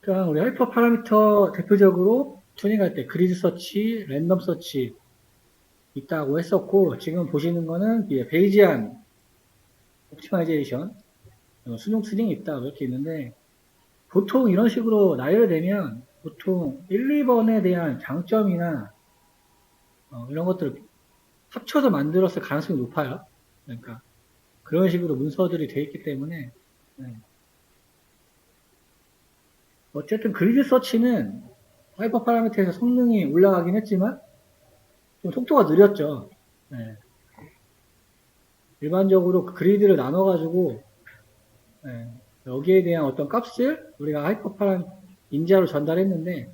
그러니까 우리 하이퍼 파라미터 대표적으로 튜닝할 때 그리드 서치, 랜덤 서치 있다고 했었고, 지금 보시는 거는 베이지안 옵티마이제이션, 수능 튜닝이 있다 이렇게 있는데, 보통 이런 식으로 나열되면 보통 1, 2번에 대한 장점이나 이런 것들을 합쳐서 만들었을 가능성이 높아요. 그러니까 그런 식으로 문서들이 돼 있기 때문에 네. 어쨌든 그리드 서치는 하이퍼 파라미터에서 성능이 올라가긴 했지만 좀 속도가 느렸죠. 네. 일반적으로 그리드를 나눠가지고 네. 여기에 대한 어떤 값을 우리가 하이퍼 파라 인자로 전달했는데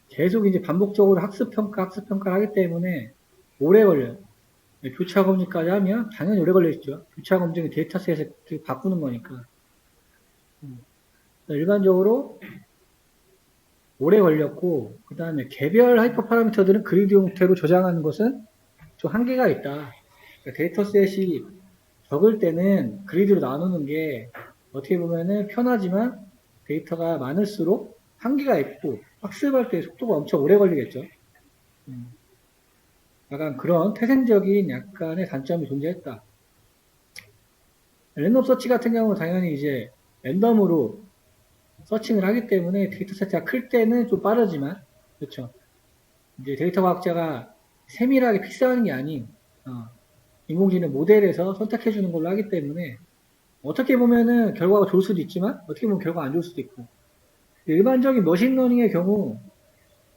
계속 이제 반복적으로 학습평가를 하기 때문에 오래 걸려요. 교차 검증까지 하면 당연히 오래 걸리겠죠. 교차 검증이 데이터셋에서 바꾸는 거니까. 일반적으로 오래 걸렸고, 그 다음에 개별 하이퍼 파라미터들은 그리드 형태로 저장하는 것은 좀 한계가 있다. 그러니까 데이터셋이 적을 때는 그리드로 나누는 게 어떻게 보면은 편하지만 데이터가 많을수록 한계가 있고 학습할 때 속도가 엄청 오래 걸리겠죠. 약간 그런 태생적인 약간의 단점이 존재했다. 랜덤 서치 같은 경우는 당연히 이제 랜덤으로 서칭을 하기 때문에 데이터 세트가 클 때는 좀 빠르지만, 그렇죠. 이제 데이터 과학자가 세밀하게 픽스하는 게 아닌, 인공지능 모델에서 선택해 주는 걸로 하기 때문에, 어떻게 보면은 결과가 좋을 수도 있지만, 어떻게 보면 결과가 안 좋을 수도 있고. 일반적인 머신러닝의 경우,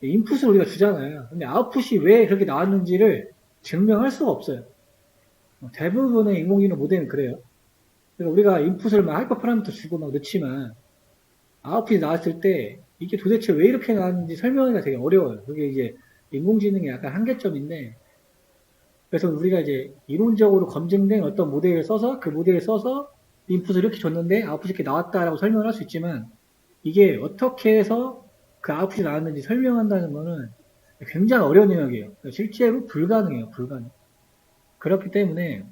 인풋을 우리가 주잖아요. 근데 아웃풋이 왜 그렇게 나왔는지를 증명할 수가 없어요. 대부분의 인공지능 모델은 그래요. 그래서 우리가 인풋을 막 하이퍼 파라미터 주고 막 넣지만, 아웃풋이 나왔을 때 이게 도대체 왜 이렇게 나왔는지 설명하기가 되게 어려워요. 그게 이제 인공지능의 약간 한계점인데, 그래서 우리가 이제 이론적으로 검증된 어떤 모델을 써서 그 모델을 써서 인풋을 이렇게 줬는데 아웃풋이 이렇게 나왔다라고 설명을 할 수 있지만, 이게 어떻게 해서 그 아웃풋이 나왔는지 설명한다는 거는 굉장히 어려운 영역이에요. 실제로 불가능해요. 불가능. 그렇기 때문에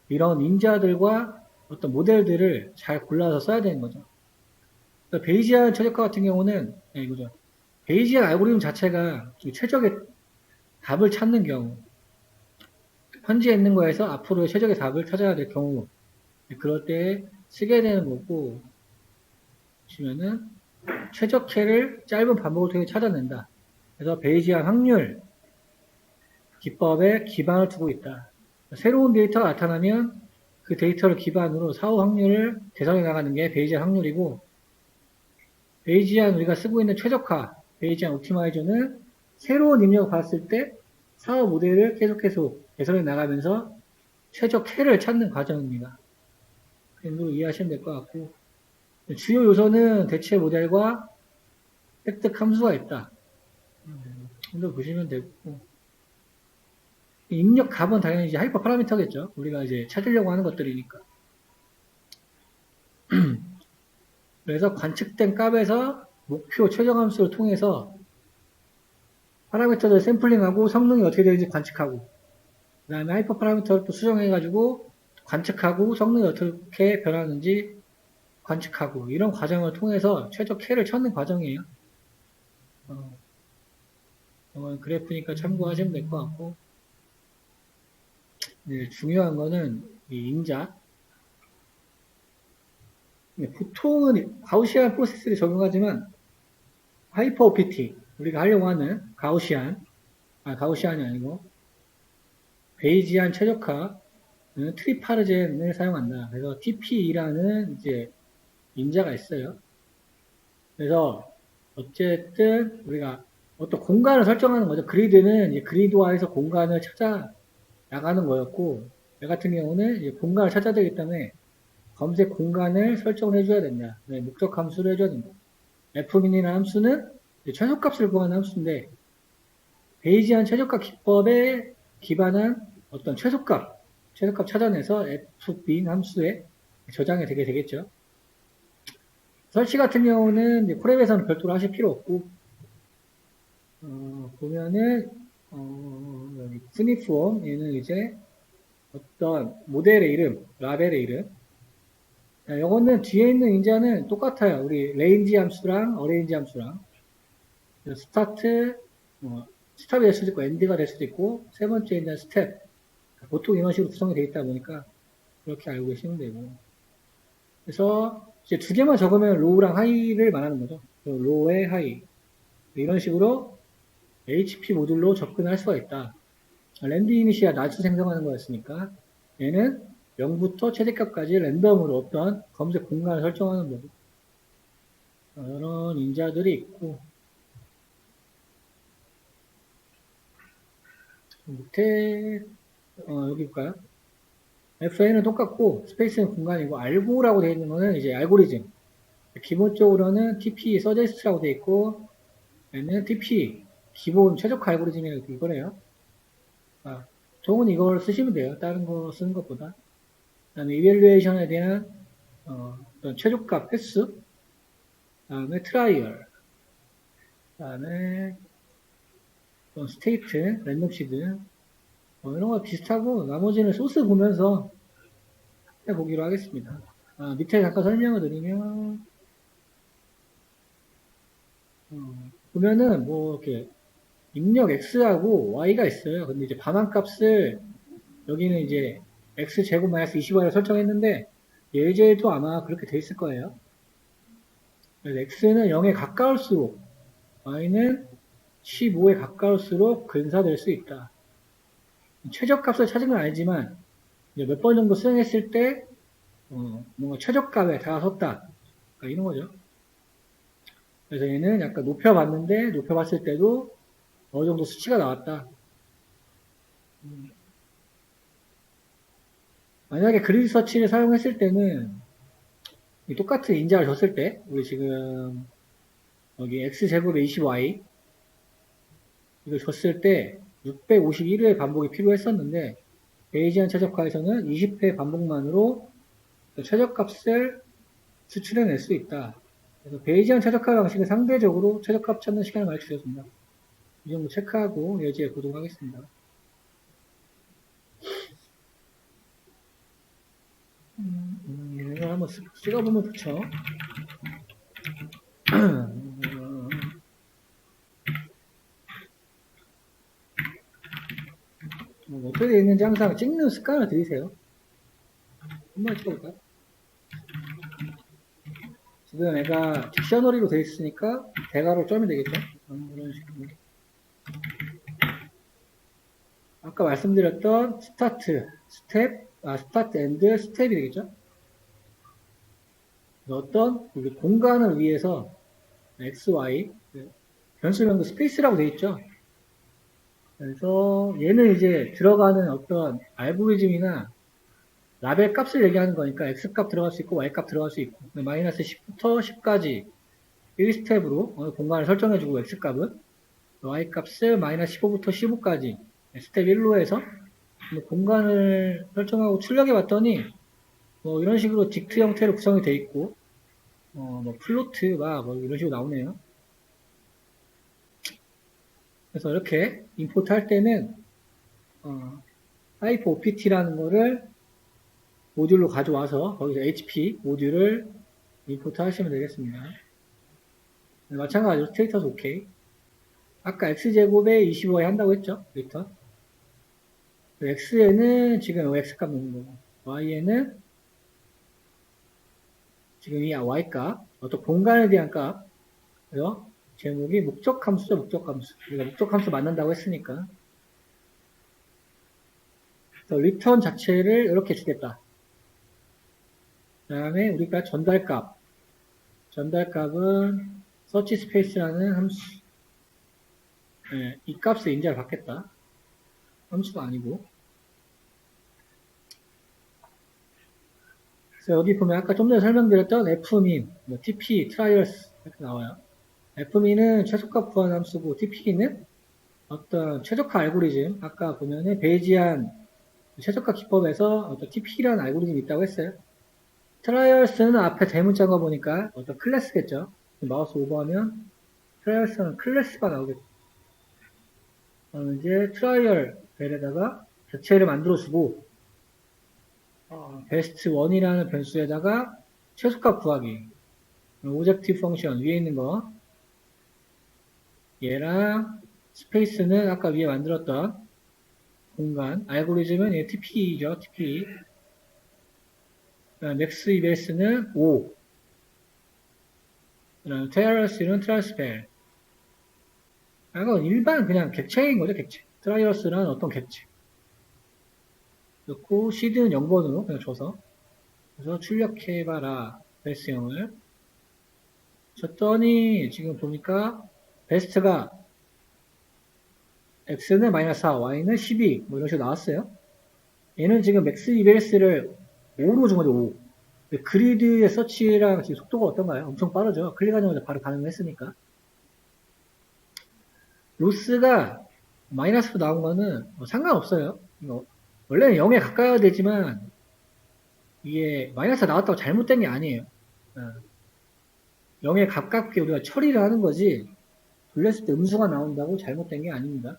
이런 인자들과 어떤 모델들을 잘 골라서 써야 되는 거죠. 베이지안 최적화 같은 경우는 이거죠. 베이지안 알고리즘 자체가 최적의 답을 찾는 경우, 현재 있는 거에서 앞으로의 최적의 답을 찾아야 될 경우, 그럴 때 쓰게 되는 거고, 보시면은 최적해를 짧은 반복을 통해 찾아낸다. 그래서 베이지안 확률 기법에 기반을 두고 있다. 새로운 데이터가 나타나면 그 데이터를 기반으로 사후 확률을 개선해 나가는 게 베이지안 확률이고, 베이지안 우리가 쓰고 있는 최적화, 베이지안 옵티마이저는 새로운 입력을 봤을 때 사후 모델을 계속해서 개선해 나가면서 최적해를 찾는 과정입니다. 그 정도로 이해하시면 될 것 같고, 주요 요소는 대체 모델과 획득 함수가 있다. 이 정도 보시면 되고, 입력 값은 당연히 이제 하이퍼 파라미터겠죠. 우리가 이제 찾으려고 하는 것들이니까. 그래서 관측된 값에서 목표 최종 함수를 통해서 파라미터를 샘플링하고 성능이 어떻게 되는지 관측하고, 그 다음에 하이퍼 파라미터를 또 수정해가지고 관측하고 성능이 어떻게 변하는지 관측하고, 이런 과정을 통해서 최적 K를 찾는 과정이에요. 그래프니까 참고하시면 될 것 같고, 네, 중요한 거는 이 인자. 보통은 가우시안 프로세스를 적용하지만 하이퍼 OPT, 우리가 하려고 하는 가우시안이 아니고 베이지안 최적화는 트리파르젠을 사용한다. 그래서 TPE라는 이제 인자가 있어요. 그래서 어쨌든 우리가 어떤 공간을 설정하는 거죠. 그리드는 이제 그리드화해서 공간을 찾아 나가는 거였고, 얘 같은 경우는 이제 공간을 찾아야 되기 때문에 검색 공간을 설정을 해줘야 된다. 네, 목적 함수를 해줘야 된다. fmin이라는 함수는 최소값을 구하는 함수인데, 베이지안 최저가 기법에 기반한 어떤 최소값 찾아내서 fmin 함수에 저장이 되게 되겠죠. 설치 같은 경우는 이제 콜앱에서는 별도로 하실 필요 없고, 보면은, 여기 스니프홈, 얘는 이제 어떤 모델의 이름, 라벨의 이름, 이거는 뒤에 있는 인자는 똑같아요. 우리 레인지 함수랑 어레인지 함수랑. 스타트, 스탑이 될 수도 있고, 엔드가 될 수도 있고, 세 번째 인자는 스텝. 보통 이런 식으로 구성이 되어 있다 보니까, 그렇게 알고 계시면 되고. 그래서, 이제 두 개만 적으면 로우랑 하이를 말하는 거죠. 로우의 하이. 이런 식으로 HP 모듈로 접근할 수가 있다. 랜드 이니시아 나주 생성하는 거였으니까, 얘는 0부터 최대값까지 랜덤으로 어떤 검색 공간을 설정하는 거고. 이런 인자들이 있고, 밑에, 여기 볼까요? FA는 똑같고, 스페이스는 공간이고, 알고라고 되어 있는 거는 이제 알고리즘. 기본적으로는 TP 서제스트라고 되어 있고, 얘는 TP, 기본 최적화 알고리즘이라고 이거래요. 종은 이걸 쓰시면 돼요. 다른 거 쓰는 것보다. 그 다음에 이밸류에이션에 대한, 어떤 최저값 횟수, 그 다음에 트라이얼, 그 다음에 스테이트, 랜덤 시드, 이런 거 비슷하고, 나머지는 소스 보면서 해보기로 하겠습니다. 밑에 잠깐 설명을 드리면, 보면은 뭐 이렇게 입력 x하고 y가 있어요. 근데 이제 반환값을 여기는 이제 x 제곱 마이너스 20y로 설정했는데 예제도 아마 그렇게 돼 있을 거예요. 그래서 x는 0에 가까울수록 y는 15에 가까울수록 근사될 수 있다. 최저값을 찾은 건 아니지만 몇 번 정도 수행했을 때 뭔가 최저값에 다가섰다. 이런 거죠. 그래서 얘는 약간 높여봤는데 높여봤을 때도 어느 정도 수치가 나왔다. 만약에 그리드 서치를 사용했을 때는 똑같은 인자를 줬을 때 우리 지금 여기 x제곱에 20y 이걸 줬을 때 651회 반복이 필요했었는데 베이지안 최적화에서는 20회 반복만으로 최저값을 수출해낼 수 있다. 그래서 베이지안 최적화 방식은 상대적으로 최저값 찾는 시간을 많이 줄여줍니다. 이 정도 체크하고 예제에 보도록 하겠습니다. 이걸 한번 찍어보면 좋죠. 어떻게 되어 있는지 항상 찍는 습관을 들이세요. 한번 찍어볼까요? 지금 애가 딕셔너리로 되어 있으니까 대괄호 점이 되겠죠? 이런 식으로. 아까 말씀드렸던 스타트, 스텝, 스타트 앤드 스텝이 되겠죠? 어떤 우리 공간을 위해서 x, y 변수명도 스페이스라고 되어 있죠? 그래서 얘는 이제 들어가는 어떤 알고리즘이나 라벨 값을 얘기하는 거니까 x값 들어갈 수 있고 y값 들어갈 수 있고 마이너스 10부터 10까지 1스텝으로 공간을 설정해주고 x값은 y값을 마이너스 15부터 15까지 스텝 1로 해서 공간을 설정하고 출력해 봤더니 뭐 이런 식으로 딕트 형태로 구성이 되어 있고 뭐 플로트 뭐 이런 식으로 나오네요. 그래서 이렇게 임포트 할 때는 하이퍼 OPT라는 거를 모듈로 가져와서 거기서 HP 모듈을 임포트 하시면 되겠습니다. 마찬가지로 스테이터스 OK. 아까 x제곱에 25에 한다고 했죠? 리턴. x에는 지금 x값 넣는 거고 y에는 지금 이 y값 어떤 공간에 대한 값. 그래서 제목이 목적함수죠. 목적함수. 우리가 목적함수 만든다고 했으니까. 그래서 리턴 자체를 이렇게 주겠다. 그 다음에 우리가 전달값. 전달값은 search space라는 함수. 네, 이 값의 인자를 받겠다. 함수가 아니고. 그래서 여기 보면 아까 좀 전에 설명드렸던 fmin, tp, trials 이렇게 나와요. fmin은 최소값 구하는 함수고 tp는 어떤 최적화 알고리즘. 아까 보면은 베이지안 최적화 기법에서 어떤 tp라는 알고리즘이 있다고 했어요. 트라이얼스는 앞에 대문자가 보니까 어떤 클래스겠죠. 마우스 오버하면 트라이얼스는 클래스가 나오겠죠. 그러면 이제 트라이얼 벨에다가 자체를 만들어주고 베스트 1이라는 변수에다가 최소값 구하기. 오젝티브 펑션 위에 있는 거. 얘랑 스페이스는 아까 위에 만들었던 공간. 알고리즘은 얘 TP죠, TP. 맥스 이베스는 5. 트라이어스는 트라이스펠. 이건 일반 그냥 객체인 거죠, 객체. 트라이어스는 어떤 객체. 넣고, 시드는 0번으로 그냥 줘서. 그래서 출력해봐라. 베스트형을. 줬더니, 지금 보니까, 베스트가, x는 마이너스 4, y는 12. 뭐 이런 식으로 나왔어요. 얘는 지금 맥스 이베스를 5로 준 거죠, 5. 그리드의 서치랑 지금 속도가 어떤가요? 엄청 빠르죠? 클릭하자마자 바로 반응했으니까. 로스가 마이너스로 나온 거는 상관없어요. 원래는 0에 가까워야 되지만 이게 마이너스 나왔다고 잘못된 게 아니에요. 0에 가깝게 우리가 처리를 하는 거지 돌렸을 때 음수가 나온다고 잘못된 게 아닙니다.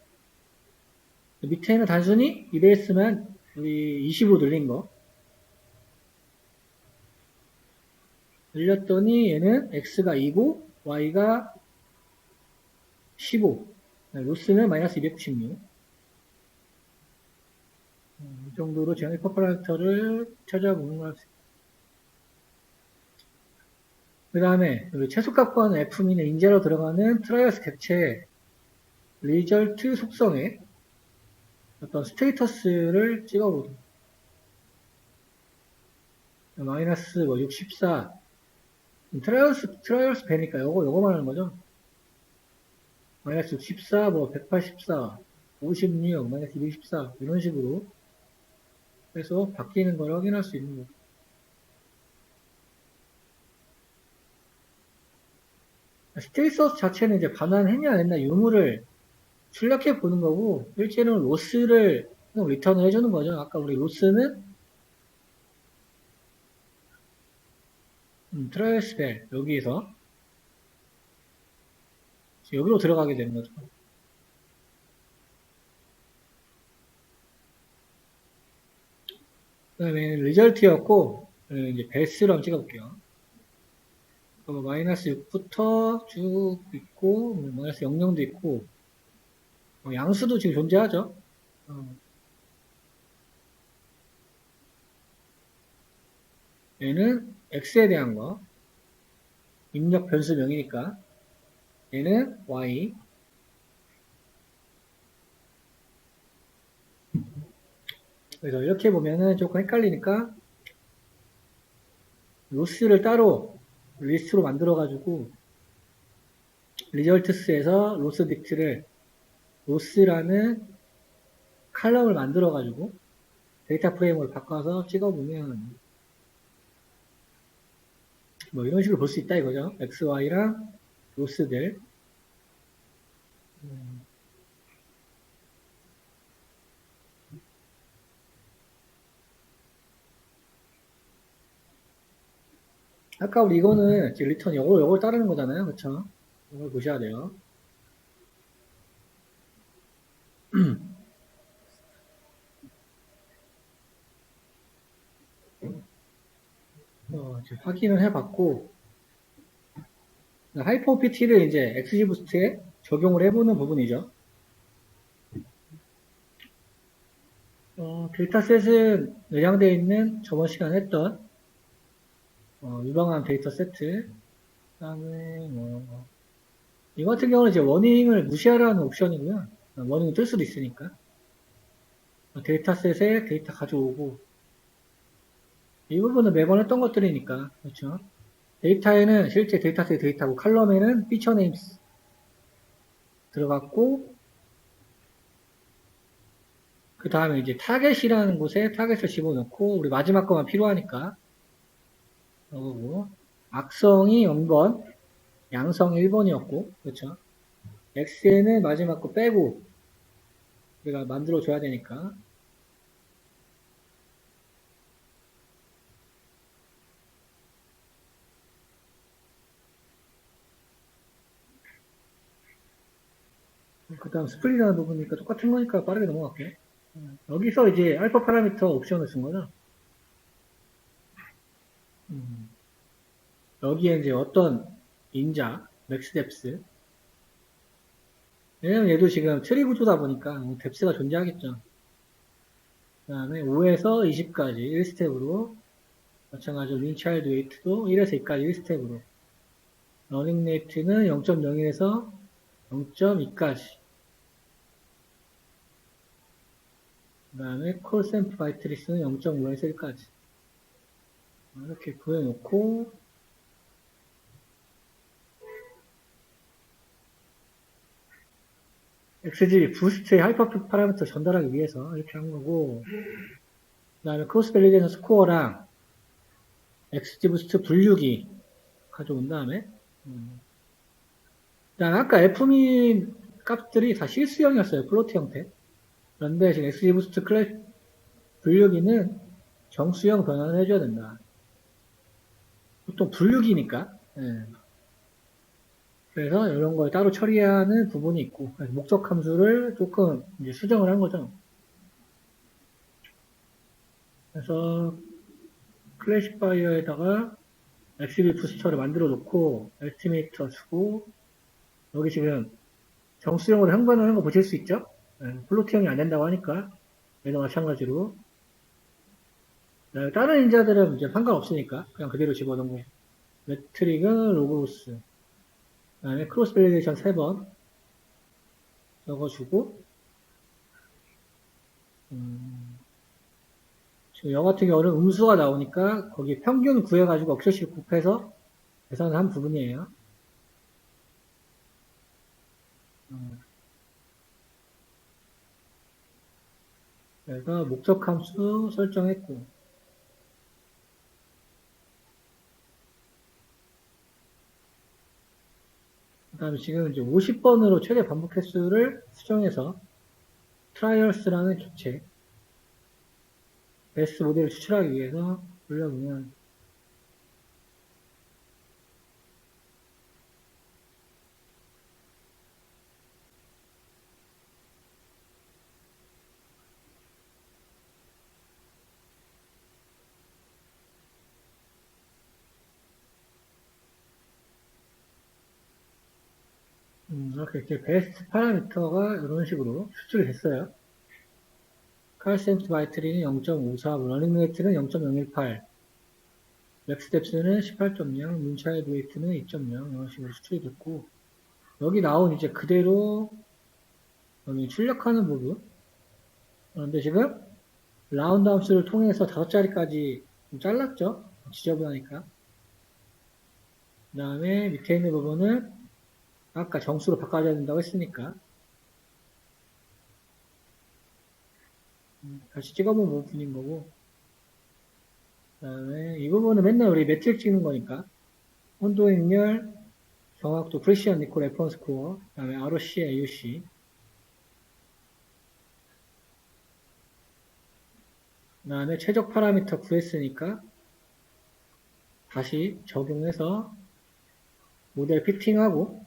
밑에는 단순히 이베이스만 우리 20으로 늘린 거 늘렸더니 얘는 x가 2고 y가 15. 로스는 마이너스 296. 이 정도로 제가 히퍼 파라미터를 찾아보는 걸 합니다. 그 다음에 최소값 구하는 f민의 인재로 들어가는 트라이어스 객체 리절트 속성에 어떤 스테이터스를 찍어보도록. 마이너스 64. 트라이어스 배니까 요거 말하는 거죠. 마이너스 64, 184, 56, 마이너스 214 이런 식으로 해서 바뀌는 걸 확인할 수 있는 거죠. 스테이터스 자체는 이제 반환했냐 안 했냐 유무를 출력해 보는 거고 실제로는 로스를 리턴을 해주는 거죠. 아까 우리 로스는 트라이어스 벨 여기에서 여기로 들어가게 되는 거죠. 그 다음에 리절트였고 이제 베스를 한번 찍어볼게요. 마이너스 6부터 쭉 있고 마이너스 00도 있고 양수도 지금 존재하죠. 얘는 x에 대한 거 입력 변수명이니까 얘는 y 그래서 이렇게 보면은 조금 헷갈리니까 로스를 따로 리스트로 만들어 가지고 리절트스에서 로스 딕트를 로스라는 칼럼을 만들어 가지고 데이터 프레임을 바꿔서 찍어보면 뭐 이런 식으로 볼 수 있다 이거죠. x, y랑 로스들 아까 우리 이거는 지금 리턴 요걸 따르는 거잖아요. 그쵸? 이걸 보셔야 돼요. 이제 확인을 해봤고 하이퍼 OPT를 이제 XGBoost에 적용을 해보는 부분이죠. 데이터셋은 내장되어 있는 저번 시간에 했던 유방한 데이터 세트 그 다음에 이거 같은 경우는 이제 워닝을 무시하라는 옵션이고요. 워닝을 뜰 수도 있으니까 데이터셋에 데이터 가져오고 이 부분은 매번 했던 것들이니까 그렇죠. 데이터에는 실제 데이터셋 데이터고 칼럼에는 피처 네임스 들어갔고 그 다음에 이제 타겟이라는 곳에 타겟을 집어넣고 우리 마지막 거만 필요하니까 그거고 악성이 0번 양성이 1번이었고 그렇죠. x에는 마지막 거 빼고 우리가 만들어 줘야 되니까 그 다음 스플릿이라는 부분이니까 똑같은 거니까 빠르게 넘어갈게요. 여기서 이제 알파 파라미터 옵션을 쓴 거죠. 여기에 이제 어떤 인자, 맥스뎁스. 왜냐면 얘도 지금 트리 구조다 보니까 뎁스가 존재하겠죠. 그 다음에 5에서 20까지 1스텝으로, 마찬가지로 민 차일드 웨이트도 1에서 2까지 1스텝으로, 러닝 레이트는 0.01에서 0.2까지, 그 다음에 콜 샘플 바이트리스는 0.5에서 1까지. 이렇게 구해놓고, XG 부스트의 하이퍼 파라미터 전달하기 위해서 이렇게 한 거고, 그 다음에 크로스 밸리데이션 스코어랑 XG 부스트 분류기 가져온 다음에, 그 다음에 아까 F민 값들이 다 실수형이었어요. 플로트 형태. 그런데 지금 XG 부스트 분류기는 정수형 변환을 해줘야 된다. 보통 분류기니까. 예. 그래서 이런 걸 따로 처리하는 부분이 있고, 그래서 목적 함수를 조금 이제 수정을 한 거죠. 그래서 클래시파이어에다가 XB 부스터를 만들어 놓고, 에스티메이터 주고, 여기 지금 정수형으로 형반하는 거 보실 수 있죠? 예, 플로트형이 안 된다고 하니까, 얘도 마찬가지로. 다른 인자들은 이제 상관없으니까, 그냥 그대로 집어넣은 거예요. 매트릭은 로그로스. 그 다음에 크로스 밸리데이션 3번 적어주고, 지금 여 같은 경우는 음수가 나오니까 거기 평균 구해가지고 억세식 곱해서 계산을 한 부분이에요. 그래서 목적 함수 설정했고, 그 다음에 지금 이제 50번으로 최대 반복 횟수를 수정해서 트라이얼스라는 객체 베스트 모델을 추출하기 위해서 돌려보면 이렇게 베스트 파라미터가 이런 식으로 추출이 됐어요. 칼센트 바이트리는 0.54, 러닝 레이트는 0.018, 맥스뎁스는 18.0, 문차이드 웨이트는 2.0 이런 식으로 추출이 됐고, 여기 나온 이제 그대로 여기 출력하는 부분. 그런데 지금 라운드 함수를 통해서 5자리까지 좀 잘랐죠? 지저분하니까. 그 다음에 밑에 있는 부분은 아까 정수로 바꿔줘야 된다고 했으니까 다시 찍어본 부분인 거고, 그 다음에 이 부분은 맨날 우리 매트릭 찍는 거니까 온도 행렬, 정확도, 프레시언, 니콜, 레퍼런스 코어, 그 다음에 ROC, AUC, 그 다음에 최적 파라미터 구했으니까 다시 적용해서 모델 피팅하고,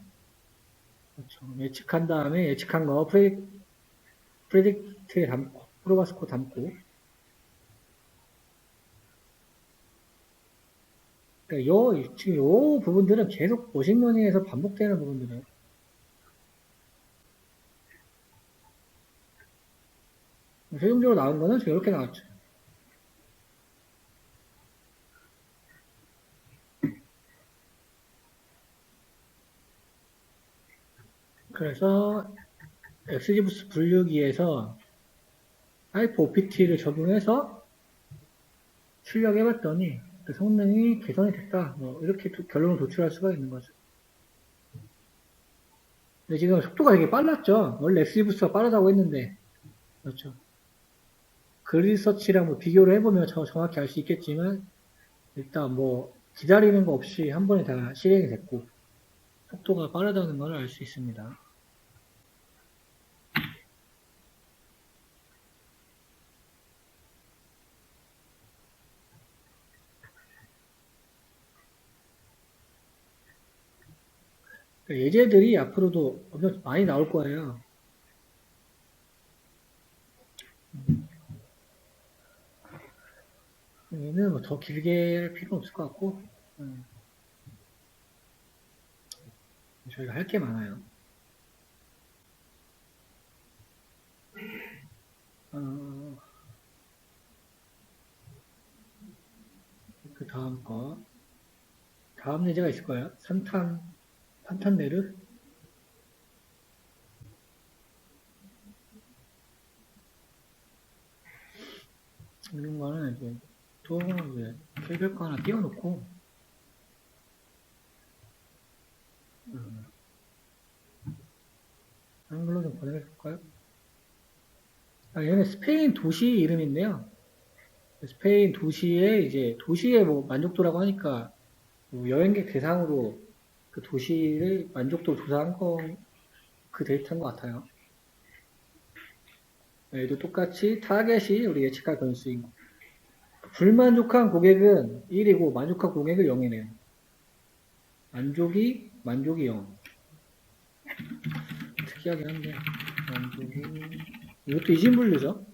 그렇죠. 예측한 다음에 예측한 거 프레딕트에 담고, 프로바스코 담고, 그러니까 지금 요 부분들은 계속 머신러닝에서 반복되는 부분들이에요. 최종적으로 나온 거는 지금 이렇게 나왔죠. 그래서 XGBoost 분류기에서 하이퍼 OPT를 적용해서 출력해봤더니 그 성능이 개선이 됐다. 뭐 이렇게 결론을 도출할 수가 있는 거죠. 근데 지금 속도가 되게 빨랐죠. 원래 XGBoost가 빠르다고 했는데, 그렇죠. 그리드 서치랑 뭐 비교를 해보면 정확히 알 수 있겠지만 일단 뭐 기다리는 거 없이 한 번에 다 실행이 됐고 속도가 빠르다는 걸 알 수 있습니다. 예제들이 앞으로도 엄청 많이 나올 거예요. 얘는 뭐 더 길게 할 필요는 없을 것 같고, 저희가 할 게 많아요. 그 다음 거. 다음 예제가 있을 거예요. 산탄네르? 이런 거는 이제 또 이제 결벽 하나 띄워놓고, 한글로 좀 보내볼까요? 얘는 스페인 도시 이름인데요. 스페인 도시에 이제 도시의 뭐 만족도라고 하니까 뭐 여행객 대상으로 그 도시의 만족도 조사한 거 그 데이터인 것 같아요. 얘도 똑같이 타겟이 우리 예측할 변수인 거. 불만족한 고객은 1이고 만족한 고객은 0이네요. 만족이 0. 특이하긴 한데 만족이 이것도 이진분류죠.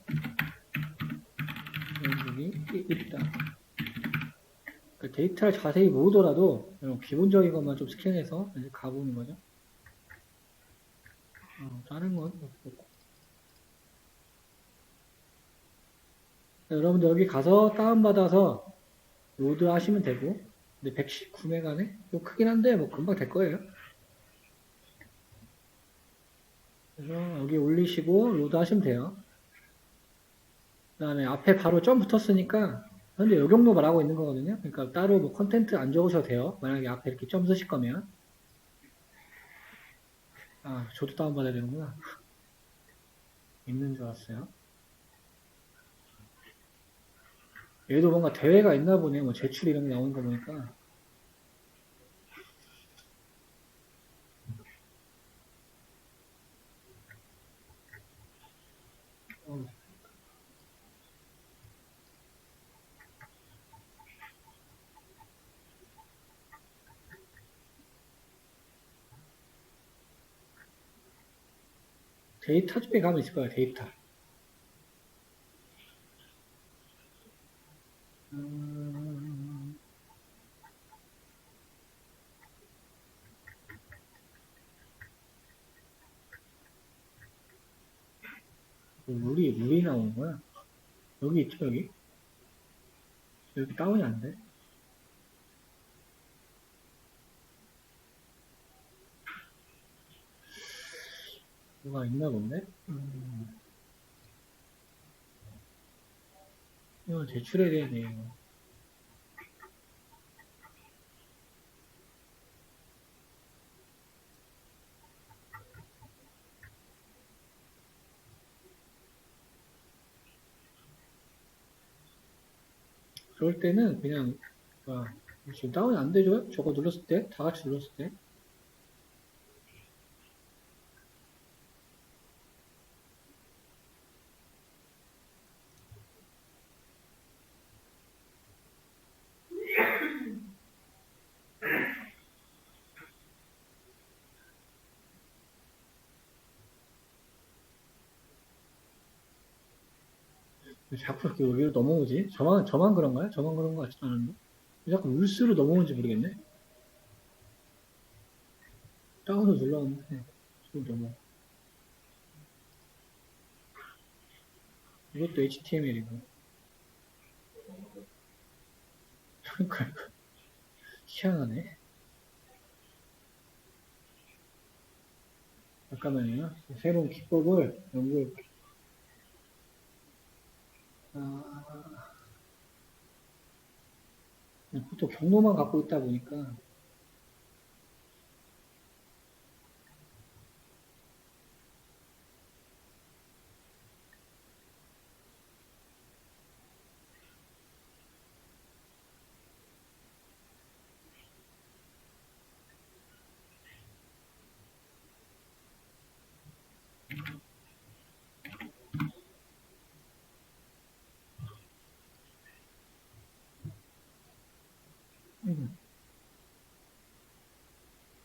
만족이 있다. 그러니까 데이터를 자세히 모으더라도 기본적인 것만 좀 스캔해서 이제 가보는 거죠. 다른 건 없고. 여러분들 여기 가서 다운받아서 로드 하시면 되고, 근데 119메가네? 좀 크긴 한데, 뭐 금방 될 거예요. 그래서 여기 올리시고 로드 하시면 돼요. 그 다음에 앞에 바로 점 붙었으니까, 현재 요경로 말하고 있는 거거든요. 그러니까 따로 뭐 컨텐트 안 적으셔도 돼요. 만약에 앞에 이렇게 점 쓰실 거면. 저도 다운받아야 되는구나. 있는 줄 알았어요. 얘도 뭔가 대회가 있나 보네. 뭐 제출 이런 게 나오는 거 보니까. 데이터 쪽에 가면 있을 거예요. 데이터. 물이 나오는 거야. 여기 있죠, 여기. 여기 다운이 안 돼. 뭐가 있나 본데? 이거 제출해야 되네. 그럴 때는 그냥, 지금 다운이 안 되죠? 저거 눌렀을 때? 다 같이 눌렀을 때? 자꾸 이렇게 여기로 넘어오지? 저만 그런가요? 저만 그런 거 같지도 않은데? 왜 자꾸 울스로 넘어오는지 모르겠네? 다운을 눌렀는데, 또 넘어. 이것도 HTML이고. 그러니까, 희한하네. 잠깐만요. 새로운 기법을 연구해볼게요. 보통 경로만 갖고 있다 보니까,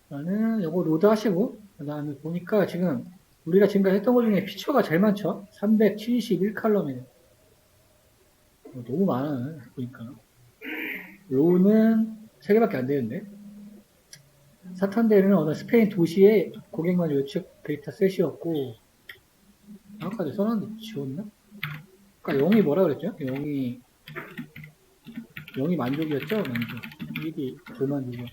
나는 이거 로드 하시고, 그 다음에 보니까 지금 우리가 지금까지 했던 것 중에 피처가 제일 많죠? 371칼럼이네. 너무 많아, 보니까. 로우는 3개밖에 안 되는데. 사탄데르는 어느 스페인 도시의 고객만족 예측 데이터 셋이었고, 아까 내가 써놨는데 지웠나? 아까 0이 뭐라 그랬죠? 0이 만족이었죠? 만족. 1이 불만족이요.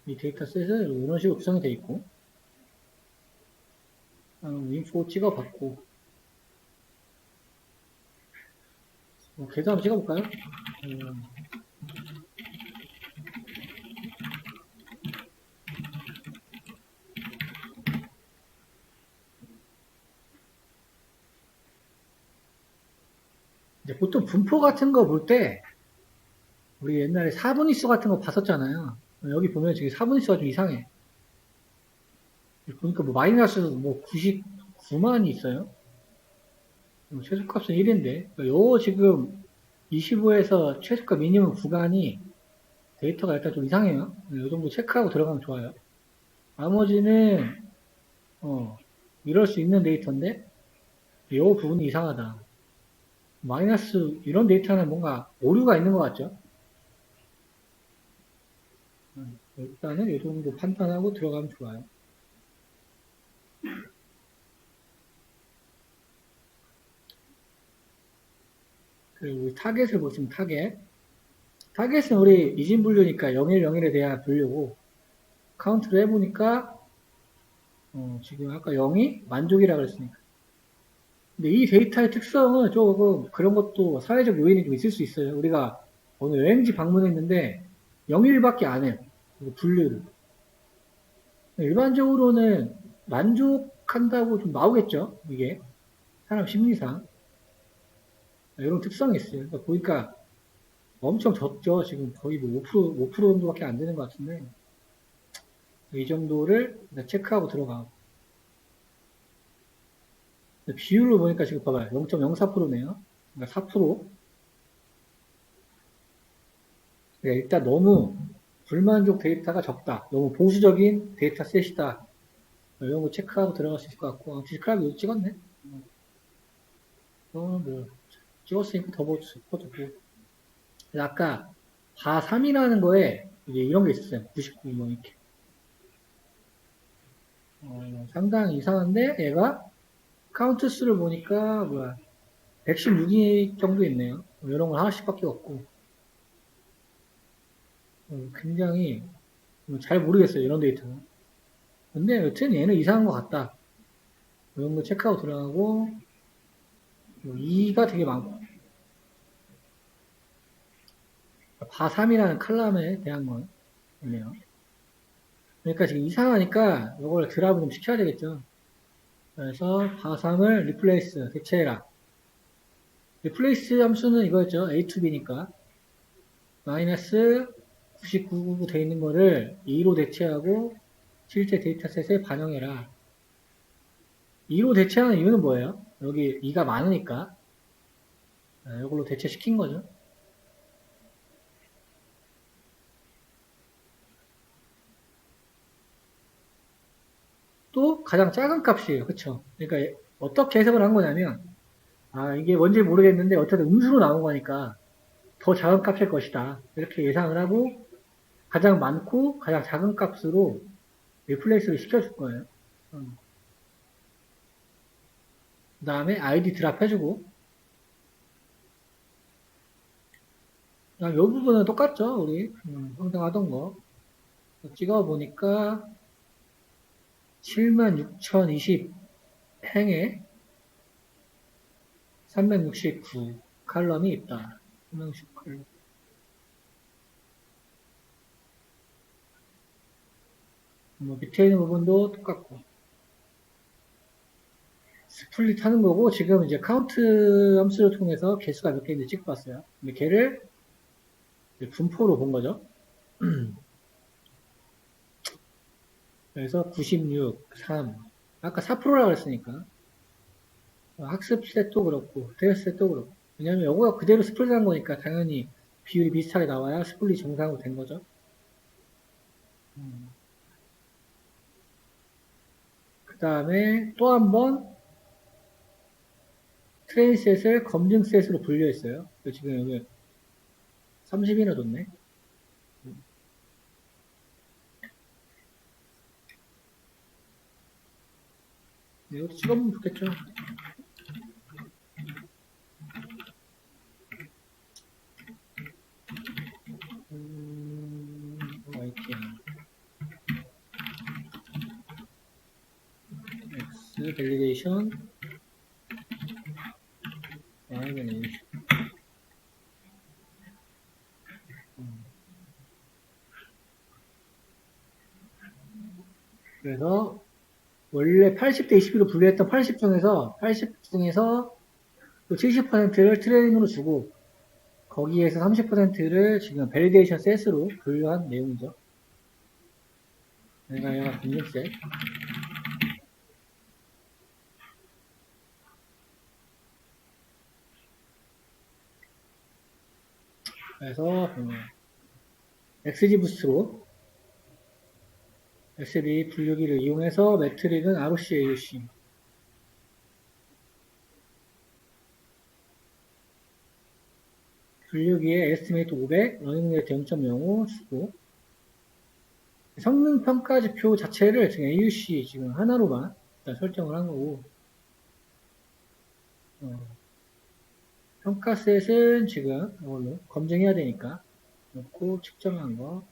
이 데이터 셋은 이런 식으로 구성이 되어 있고, 인포 찍어봤고, 계산 한번 찍어볼까요? 이제 보통 분포 같은 거 볼 때, 우리 옛날에 사분위수 같은 거 봤었잖아요. 여기 보면 지금 사분위수가 좀 이상해. 보니까 뭐 마이너스 뭐 99만이 있어요. 최소값은 1인데, 요 지금 25에서 최소값 미니멈 구간이 데이터가 일단 좀 이상해요. 이 정도 체크하고 들어가면 좋아요. 나머지는, 이럴 수 있는 데이터인데, 요 부분이 이상하다. 마이너스, 이런 데이터는 뭔가 오류가 있는 것 같죠? 일단은 이 정도 판단하고 들어가면 좋아요. 그리고 우리 타겟을 보시면 타겟은 우리 이진 분류니까 01, 01에 대한 분류고, 카운트를 해보니까, 지금 아까 0이 만족이라 그랬으니까. 근데 이 데이터의 특성은 조금 그런 것도 사회적 요인이 좀 있을 수 있어요. 우리가 어느 여행지 방문했는데 0일밖에 안 해요. 분류를. 일반적으로는 만족한다고 좀 나오겠죠. 이게 사람 심리상 이런 특성이 있어요. 그러니까 보니까 엄청 적죠. 지금 거의 뭐 5% 정도밖에 안 되는 것 같은데 이 정도를 체크하고 들어가고 비율로 보니까 지금 봐봐요. 0.04%네요. 그러니까 4%. 그러니까 일단 너무 불만족 데이터가 적다. 너무 보수적인 데이터 셋이다. 이런 거 체크하고 들어갈 수 있을 것 같고. 디스크라이브 이거 찍었네? 뭐, 찍었으니까 더 보여주고. 아까, 바3이라는 거에, 이제 이런 게 있었어요. 99, 뭐, 이렇게. 상당히 이상한데, 얘가, 카운트 수를 보니까, 116이 정도 있네요. 이런 건 하나씩밖에 없고. 굉장히, 잘 모르겠어요. 이런 데이터는. 근데 여튼 얘는 이상한 것 같다. 이런 거 체크하고 들어가고, 2가 되게 많고, 바3이라는 칼럼에 대한 거네요. 그러니까 지금 이상하니까 이걸 드랍을 좀 시켜야 되겠죠. 그래서 바3을 리플레이스, 대체해라. 리플레이스 함수는 이거였죠. A to B니까. 마이너스 9999 돼 있는 거를 2로 대체하고 실제 데이터셋에 반영해라. 2로 대체하는 이유는 뭐예요? 여기 2가 많으니까. 이걸로 대체시킨 거죠. 또 가장 작은 값이에요. 그쵸? 그러니까 어떻게 해석을 한 거냐면 이게 뭔지 모르겠는데 어쨌든 음수로 나온 거니까 더 작은 값일 것이다. 이렇게 예상을 하고 가장 많고 가장 작은 값으로 리플레이스를 시켜줄 거예요. 그 다음에 아이디 드랍 해주고 이 부분은 똑같죠. 우리 항상 하던 거 찍어보니까 76,020 행에 369 칼럼이 있다. 369 칼럼. 밑에 있는 부분도 똑같고 스플릿 하는 거고 지금 이제 카운트 함수를 통해서 개수가 몇 개인지 찍어봤어요. 근데 걔를 분포로 본 거죠. 그래서 96, 3 아까 4%라고 그랬으니까 학습 셋도 그렇고 테스트 셋도 그렇고 왜냐면 이거가 그대로 스플릿 한 거니까 당연히 비율이 비슷하게 나와야 스플릿 정상으로 된 거죠. 그 다음에 또 한 번 트레인 셋을 검증 셋으로 분류했어요. 지금 여기 30이나 줬네. 이것도 찍어보면 좋겠죠. YTN X 밸리데이션 Y 밸리데이션 그래서 원래 80대 20으로 분류했던 80 중에서 70%를 트레이닝으로 주고 거기에서 30%를 지금 밸리데이션 셋으로 분류한 내용이죠. 얘가 공격 셋. 그래서 XG 부스트로 SB 분류기를 이용해서 매트릭은 ROC, AUC 분류기에 에스티메이트 500, 러닝레이트 0.05 주고 성능평가지표 자체를 지금 AUC 지금 하나로만 일단 설정을 한 거고 평가셋은 지금 이걸로 검증해야 되니까 넣고 측정한 거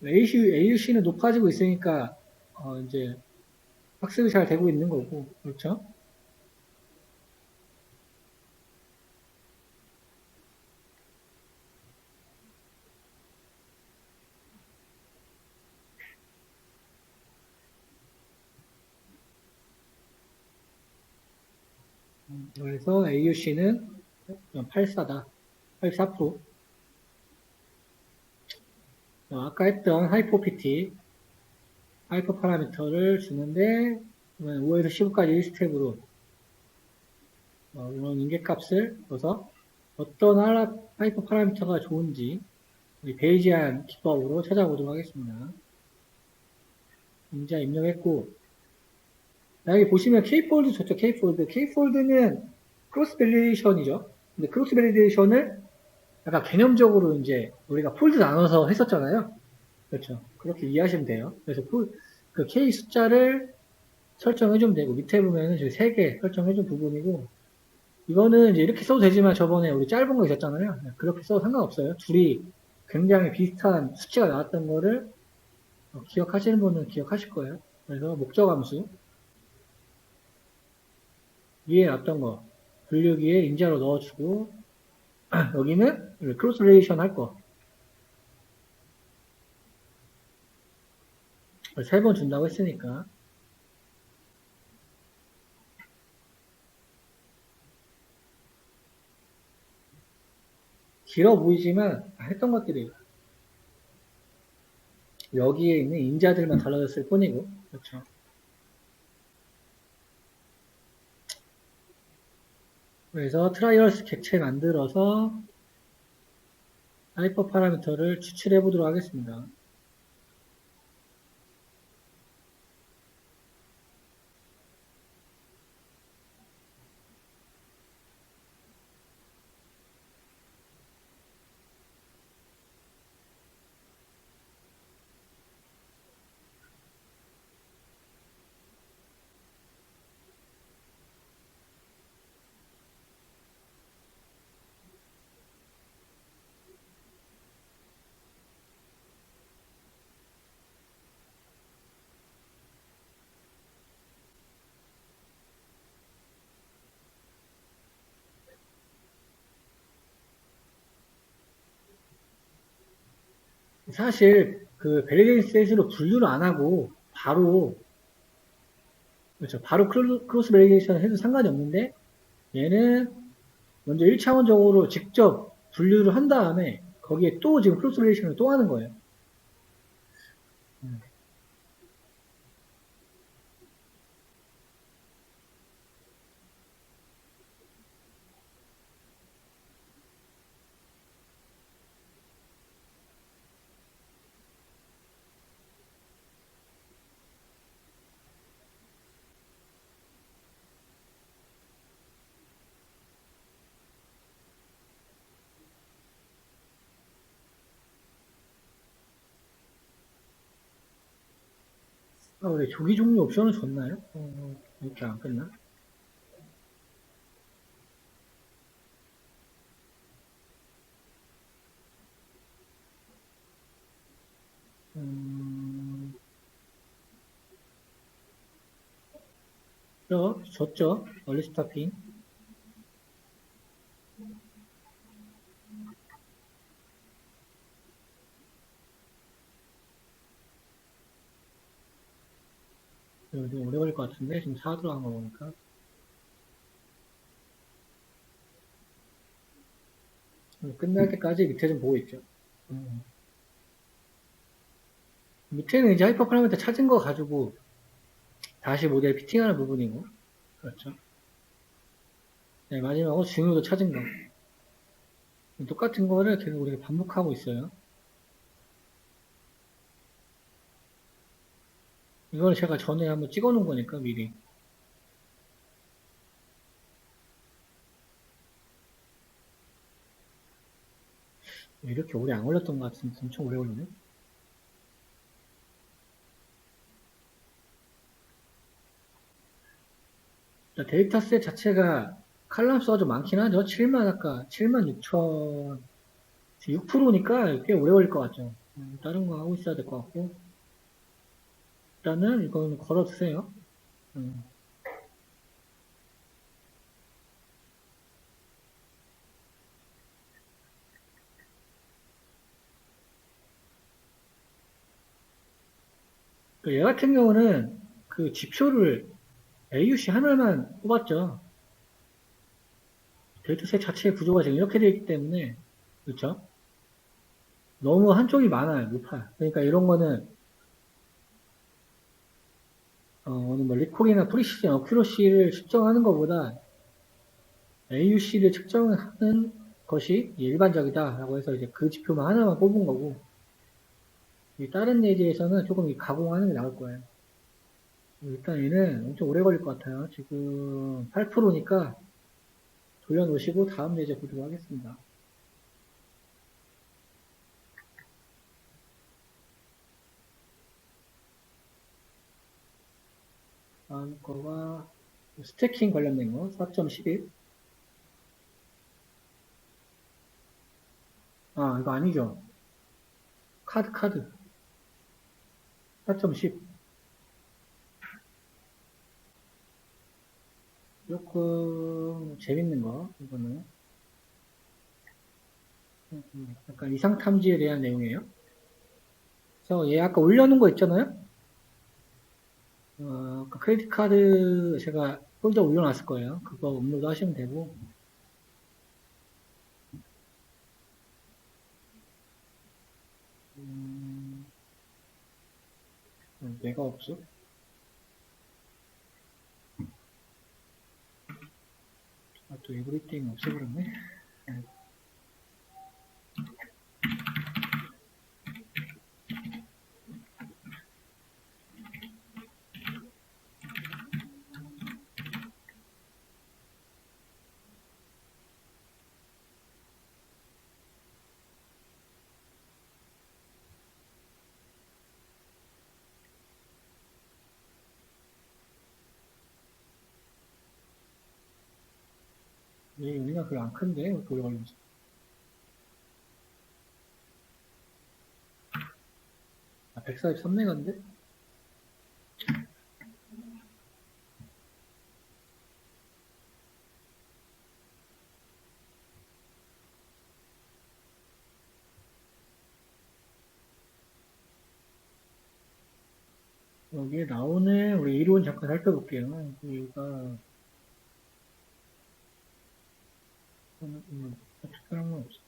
AUC는 높아지고 있으니까 이제 학습이 잘 되고 있는 거고 그렇죠? 그래서 AUC는 84다. 84%. 아까 했던 하이퍼 PT, 하이퍼 파라미터를 주는데 5에서 15까지 1스텝으로 이런 인계값을 넣어서 어떤 하이퍼 파라미터가 좋은지 우리 베이지안 기법으로 찾아보도록 하겠습니다. 인자 입력했고 여기 보시면 K폴드 좋죠. K폴드. K폴드는 크로스 밸리데이션이죠. 근데 크로스 밸리데이션을 약간 개념적으로 이제 우리가 폴드 나눠서 했었잖아요. 그렇죠. 그렇게 이해하시면 돼요. 그래서 그 K 숫자를 설정해주면 되고 밑에 보면은 저기 3개 설정해준 부분이고 이거는 이제 이렇게 써도 되지만 저번에 우리 짧은 거 있었잖아요. 그렇게 써도 상관없어요. 둘이 굉장히 비슷한 수치가 나왔던 거를 기억하시는 분은 기억하실 거예요. 그래서 목적 함수 위에 놨던 거 분류기에 인자로 넣어주고 여기는 크로스 릴레이션 할 거 3번 준다고 했으니까 길어 보이지만 했던 것들이 여기에 있는 인자들만 달라졌을 뿐이고 그렇죠. 그래서 트라이얼스 객체 만들어서 하이퍼 파라미터를 추출해 보도록 하겠습니다. 사실 그 밸리데이션 셋으로 분류를 안 하고 바로 그렇죠. 바로 크로스 밸리데이션 해도 상관이 없는데 얘는 먼저 1차원적으로 직접 분류를 한 다음에 거기에 또 지금 크로스 밸리데이션을 또 하는 거예요. 아, 왜 조기 종료 옵션을 줬나요? 이렇게 안 끝나? 음, 줬죠. 얼리 스타핑. 이거 좀 오래 걸릴 것 같은데, 지금 4 들어간 거 보니까. 끝날 때까지 밑에 좀 보고 있죠. 음, 밑에는 이제 하이퍼 파라미터 찾은 거 가지고 다시 모델 피팅하는 부분이고, 그렇죠. 네, 마지막으로 중요도 찾은 거. 똑같은 거를 계속 우리가 반복하고 있어요. 이걸 제가 전에 한번 찍어 놓은 거니까, 미리. 이렇게 오래 안 걸렸던 것 같은데, 엄청 오래 걸리네. 데이터셋 자체가 칼럼 수가 좀 많긴 하죠. 7만, 아까 7만 6천, 6%니까 꽤 오래 걸릴 것 같죠. 다른 거 하고 있어야 될 것 같고. 일단은 이건 걸어두세요. 음. 얘 같은 경우는 그 지표를 AUC 하나만 뽑았죠. 데이터셋 자체의 구조가 지금 이렇게 되어 있기 때문에, 그렇죠? 너무 한쪽이 많아요, 높아요. 그러니까 이런 거는, 오늘 뭐 리콜이나 프리시즌 어큐러시를 측정하는 것보다 AUC를 측정하는 것이 일반적이다라고 해서 이제 그 지표만 하나만 뽑은 거고, 이 다른 예제에서는 조금 가공하는 게 나을 거예요. 일단 얘는 엄청 오래 걸릴 것 같아요. 지금 8%니까 돌려놓으시고 다음 예제 보도록 하겠습니다. 다음 거가 스태킹 관련된 거 4.11. 아, 이거 아니죠. 카드 4.10. 조금 재밌는 거 이거는 약간 이상 탐지에 대한 내용이에요. 그래서 얘 아까 올려놓은 거 있잖아요. 그 크레딧 카드 제가 폴더 올려놨을 거예요. 그거 업로드 하시면 되고. 내가 없어? 아, 또 에브리띵 없애버렸네. 얘 용량 별로 안 큰데 어떻게 오래 걸리지? 아, 143메가인데? 여기에 나오는 우리 이론 잠깐 살펴볼게요. 여기가 특별한 건 없어.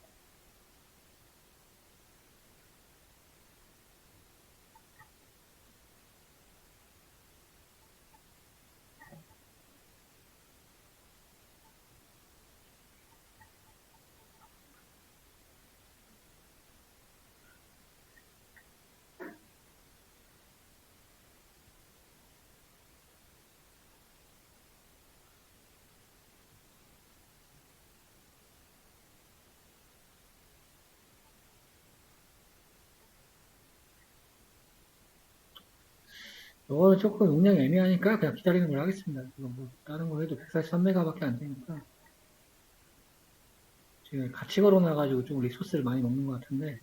이거는 조금 용량이 애매하니까 그냥 기다리는 걸 하겠습니다. 이거 뭐 다른 거 해도 143메가밖에 안 되니까 지금 같이 걸어놔가지고 좀 리소스를 많이 먹는 것 같은데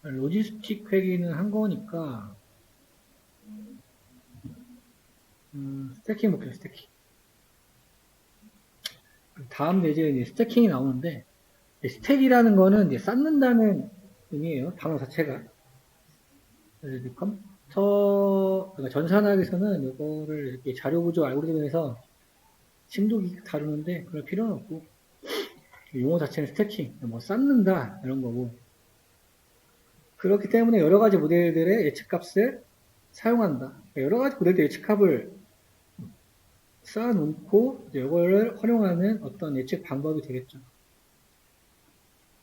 로지스틱 회기는 한 거니까 스태킹 볼게요. 스태킹. 다음 내지에 이제 스태킹이 나오는데 스택이라는 거는 이제 쌓는다는 의미예요. 단어 자체가. 그래서 이제 컴퓨터 그러니까 전산학에서는 이거를 이렇게 자료 구조 알고리즘에서 심도 깊게 다루는데 그럴 필요는 없고 용어 자체는 스태킹, 뭐 쌓는다 이런 거고 그렇기 때문에 여러 가지 모델들의 예측값을 사용한다. 여러 가지 모델들 예측값을 쌓아놓고 이거를 활용하는 어떤 예측 방법이 되겠죠.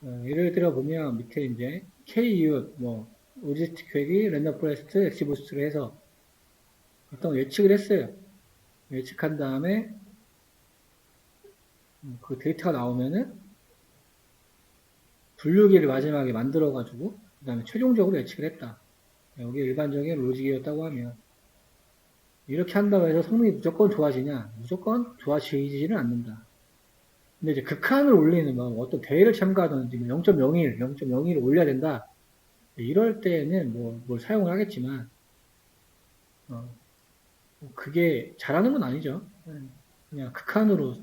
예를 들어 보면 밑에 이제 K-이웃, 뭐 로지스틱 회기, 랜덤 포레스트, 엑시부스트를 해서 어떤 예측을 했어요. 예측한 다음에 그 데이터가 나오면은 분류기를 마지막에 만들어가지고 그 다음에 최종적으로 예측을 했다. 여기 일반적인 로직이었다고 하면 이렇게 한다고 해서 성능이 무조건 좋아지냐? 무조건 좋아지지는 않는다. 근데 이제 극한을 올리는 뭐 어떤 대회를 참가하든지 0.01, 0.01을 올려야 된다. 이럴 때는 뭘 사용을 하겠지만 그게 잘하는 건 아니죠. 그냥 극한으로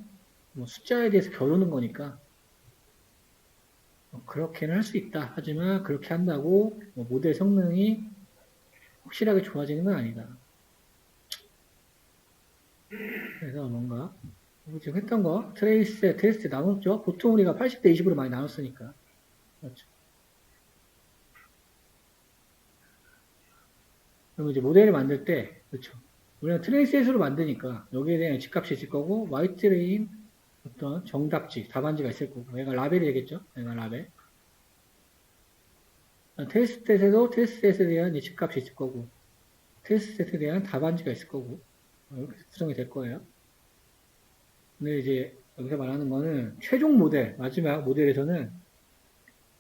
뭐 숫자에 대해서 겨루는 거니까 그렇게는 할 수 있다. 하지만 그렇게 한다고 뭐 모델 성능이 확실하게 좋아지는 건 아니다. 그래서 뭔가 지금 했던 거 트레이스, 테스트 나눴죠. 보통 우리가 80대 20으로 많이 나눴으니까. 그렇죠. 그럼 이제 모델을 만들 때 그렇죠. 우리가 트레이스로 만드니까 여기에 대한 집값이 있을 거고 화이트레인 어떤 정답지, 답안지가 있을 거고 얘가 라벨이 되겠죠. 얘가 라벨. 테스트셋에도 테스트셋에 대한 예측값이 있을 거고 테스트셋에 대한 답안지가 있을 거고 이렇게 구성이 될 거예요. 근데 이제 여기서 말하는 거는 최종 모델, 마지막 모델에서는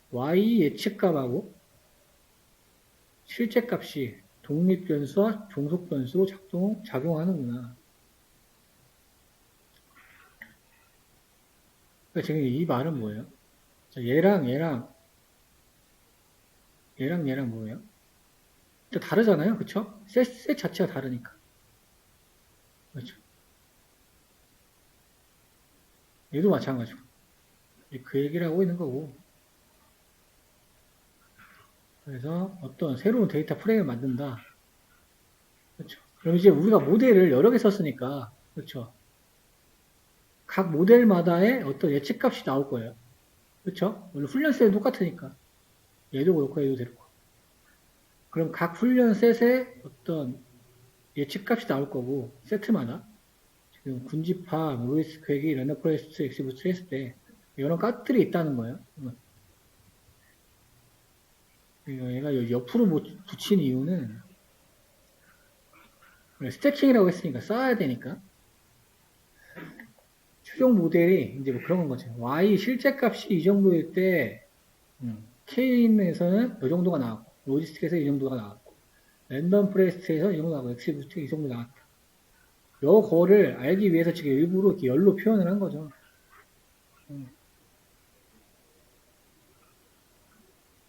Y 예측값하고 실제값이 독립변수와 종속변수로 작용하는구나. 그러니까 지금 이 말은 뭐예요? 얘랑 뭐예요? 다르잖아요. 그쵸? 셋 자체가 다르니까. 그렇죠. 얘도 마찬가지고. 그 얘기를 하고 있는 거고. 그래서 어떤 새로운 데이터 프레임을 만든다. 그렇죠. 그럼 이제 우리가 모델을 여러 개 썼으니까, 그렇죠. 각 모델마다의 어떤 예측값이 나올 거예요. 그렇죠? 물론 훈련 셋은 똑같으니까. 얘도 그렇고 얘도 그렇고. 그럼 각 훈련 셋의 어떤 예측값이 나올 거고, 세트마다. 지금 군집합, 로이스 퀘기, 랜더포레스트, 엑시부스 했을 때 이런 값들이 있다는 거예요. 얘가 옆으로 붙인 이유는 스태킹이라고 했으니까 쌓아야 되니까 최종 모델이 이제 뭐 그런 건 거죠. Y 실제값이 이 정도일 때 K에서는 이 정도가 나왔고 로지스틱에서 이 정도가 나왔고 랜덤 프레스트에서 이 정도 나왔고 엑시부스트에 이 정도 나왔다. 요거를 알기 위해서 지금 일부러 이렇게 열로 표현을 한 거죠.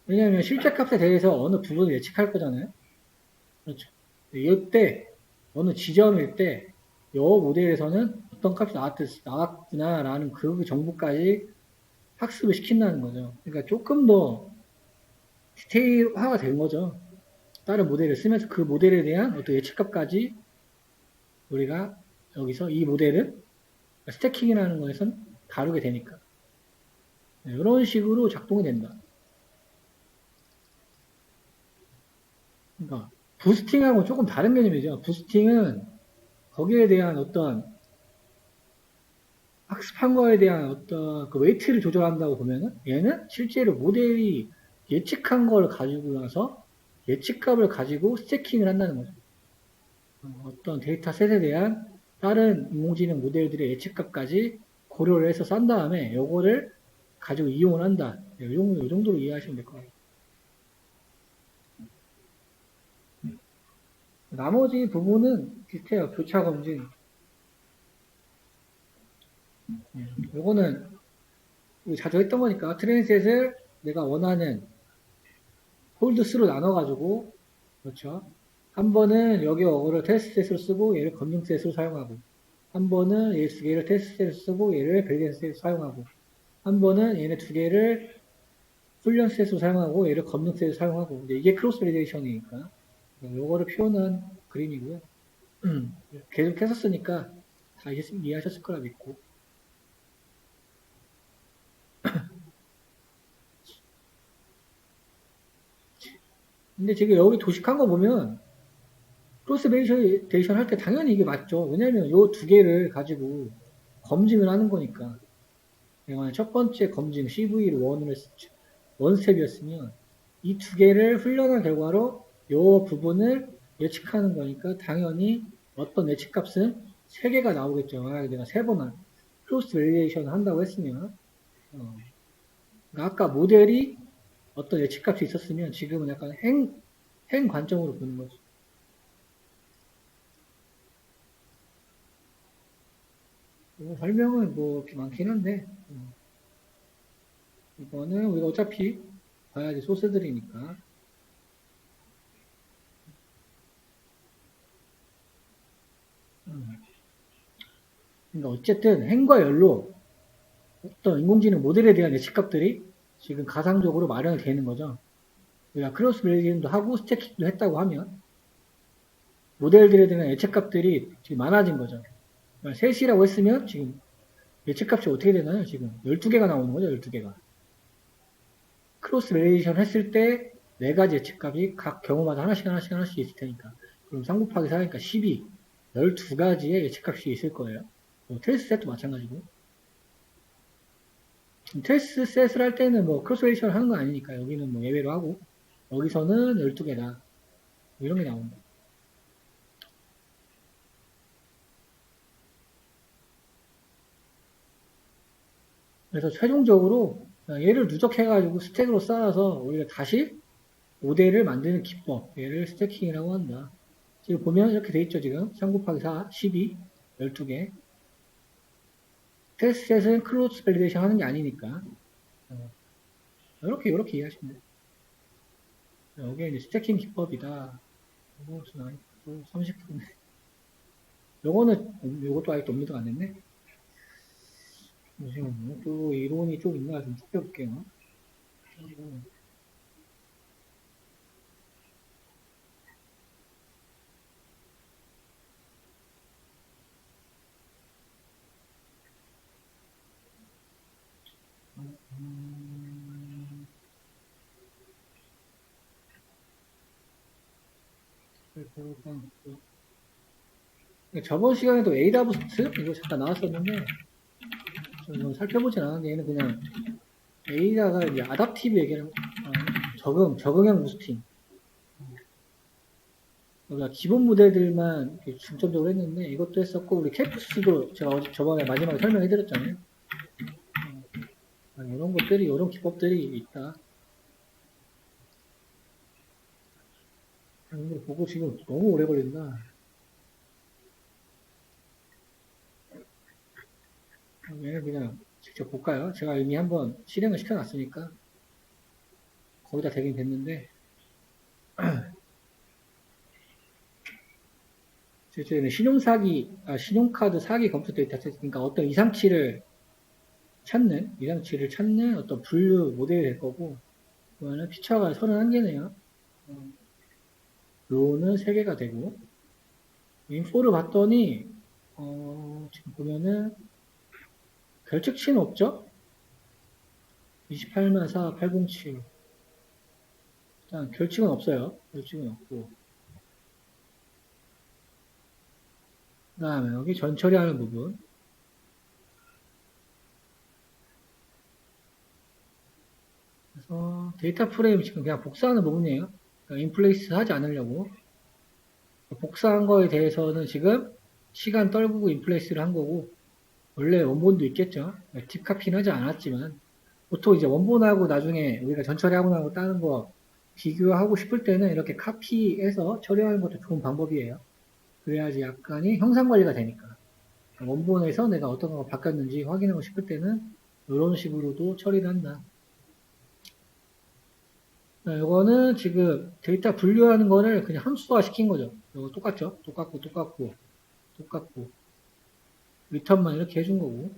왜냐하면 실제값에 대해서 어느 부분을 예측할 거잖아요. 그렇죠. 이때 어느 지점일 때 이 모델에서는 어떤 값이 나왔구나라는 그 정보까지 학습을 시킨다는 거죠. 그러니까 조금 더 디테일화가 된 거죠. 다른 모델을 쓰면서 그 모델에 대한 어떤 예측값까지 우리가 여기서 이 모델을 스태킹이라는 거에선 다루게 되니까 이런 식으로 작동이 된다. 그러니까 부스팅하고 조금 다른 개념이죠. 부스팅은 거기에 대한 어떤 학습한 거에 대한 어떤 그 웨이트를 조절한다고 보면은 얘는 실제로 모델이 예측한 걸 가지고 나서 예측값을 가지고 스태킹을 한다는 거죠. 어떤 데이터셋에 대한 다른 인공지능 모델들의 예측값까지 고려를 해서 싼 다음에 요거를 가지고 이용을 한다. 이 정도로 이해하시면 될 것 같아요. 나머지 부분은 비슷해요. 교차 검증. 요거는 우리 자주 했던 거니까 트랜셋을 내가 원하는 홀드스로 나눠가지고, 그렇죠. 한 번은 여기 어그를 테스트셋으로 쓰고 얘를 검증셋으로 사용하고, 한 번은 얘를 테스트셋으로 쓰고 얘를 밸리던셋으로 사용하고, 한 번은 얘네 두 개를 훈련셋으로 사용하고 얘를 검증셋으로 사용하고, 이게 크로스 밸리데이션이니까 요거를 표현한 그림이고요. 계속 했었으니까 다 이해하셨을 거라 믿고. 근데 지금 여기 도식한 거 보면 크로스 밸리데이션 할 때 당연히 이게 맞죠. 왜냐면 요 두 개를 가지고 검증을 하는 거니까. 내가 첫 번째 검증 CV를 원 스텝이었으면 이 두 개를 훈련한 결과로 요 부분을 예측하는 거니까 당연히 어떤 예측값은 세 개가 나오겠죠. 만약에 내가 세 번을 크로스 밸리데이션을 한다고 했으면 그러니까 아까 모델이 어떤 예측값이 있었으면 지금은 약간 행 관점으로 보는 거죠. 설명은 뭐 이렇게 많긴 한데 이거는 우리가 어차피 봐야지 소스들이니까. 그러니까 어쨌든 행과 열로 어떤 인공지능 모델에 대한 예측값들이 지금 가상적으로 마련이 되는 거죠. 우리가 크로스 밸리데이션도 하고 스태킹도 했다고 하면 모델들에 대한 예측값들이 지금 많아진 거죠. 그러니까 셋이라고 했으면 지금 예측값이 어떻게 되나요? 지금 12개가 나오는 거죠. 12개가. 크로스 밸리데이션 했을 때 네 가지 예측값이 각 경우마다 하나씩 있을 테니까. 그럼 3 곱하기 4니까 12, 12가지의 예측값이 있을 거예요. 테스트 셋도 마찬가지고. 테스트 셋을 할 때는 뭐 크로스 밸리데이션을 하는 건 아니니까 여기는 뭐 예외로 하고 여기서는 12개다. 뭐 이런 게 나온다. 그래서 최종적으로 얘를 누적해가지고 스택으로 쌓아서 우리가 다시 모델을 만드는 기법, 얘를 스태킹이라고 한다. 지금 보면 이렇게 돼 있죠, 지금. 3 곱하기 4, 12, 12개. 테스트셋은 크로스 밸리데이션 하는 게 아니니까. 이렇게 이해하시면 돼요. 여기에 이제 스태킹 기법이다. 이거 30분에. 요것도 아직도 업로드가 안 됐네. 잠시만요. 또 이론이 좀 있나 좀 살펴볼게요. 저번 시간에도 에이다부스트 이거 잠깐 나왔었는데 좀 살펴보진 않았는데 얘는 그냥 에이다가 이제 아답티브 얘기를 적응형 부스팅. 우리가 기본 모델들만 중점적으로 했는데 이것도 했었고 우리 캠프스도 제가 저번에 마지막에 설명해드렸잖아요. 이런 것들이 이런 기법들이 있다. 이걸 보고 지금 너무 오래 걸린다. 얘는 그냥 직접 볼까요? 제가 이미 한번 실행을 시켜놨으니까 거의 다 되긴 됐는데 저희는 신용카드 사기 검토 데이터 세트, 그러니까 어떤 이상치를 찾는 어떤 분류 모델이 될 거고, 그거는 피처가 31개네요. 로는 3개가 되고, 인포를 봤더니, 지금 보면은, 결측치는 없죠? 28만 4, 807. 일단, 결측은 없어요. 결측은 없고. 그 다음에 여기 전 처리하는 부분. 그래서 데이터 프레임 지금 그냥 복사하는 부분이에요. 그러니까 인플레이스 하지 않으려고. 복사한 거에 대해서는 지금 시간 떨구고 인플레이스를 한 거고, 원래 원본도 있겠죠. 딥카피는 하지 않았지만, 보통 이제 원본하고 나중에 우리가 전처리하고 나고 따는 거 비교하고 싶을 때는 이렇게 카피해서 처리하는 것도 좋은 방법이에요. 그래야지 약간의 형상 관리가 되니까. 원본에서 내가 어떤 거가 바뀌었는지 확인하고 싶을 때는 이런 식으로도 처리를 한다. 이거는 지금 데이터 분류하는 거를 그냥 함수화 시킨 거죠. 이거 똑같죠? 똑같고. 리턴만 이렇게 해준 거고.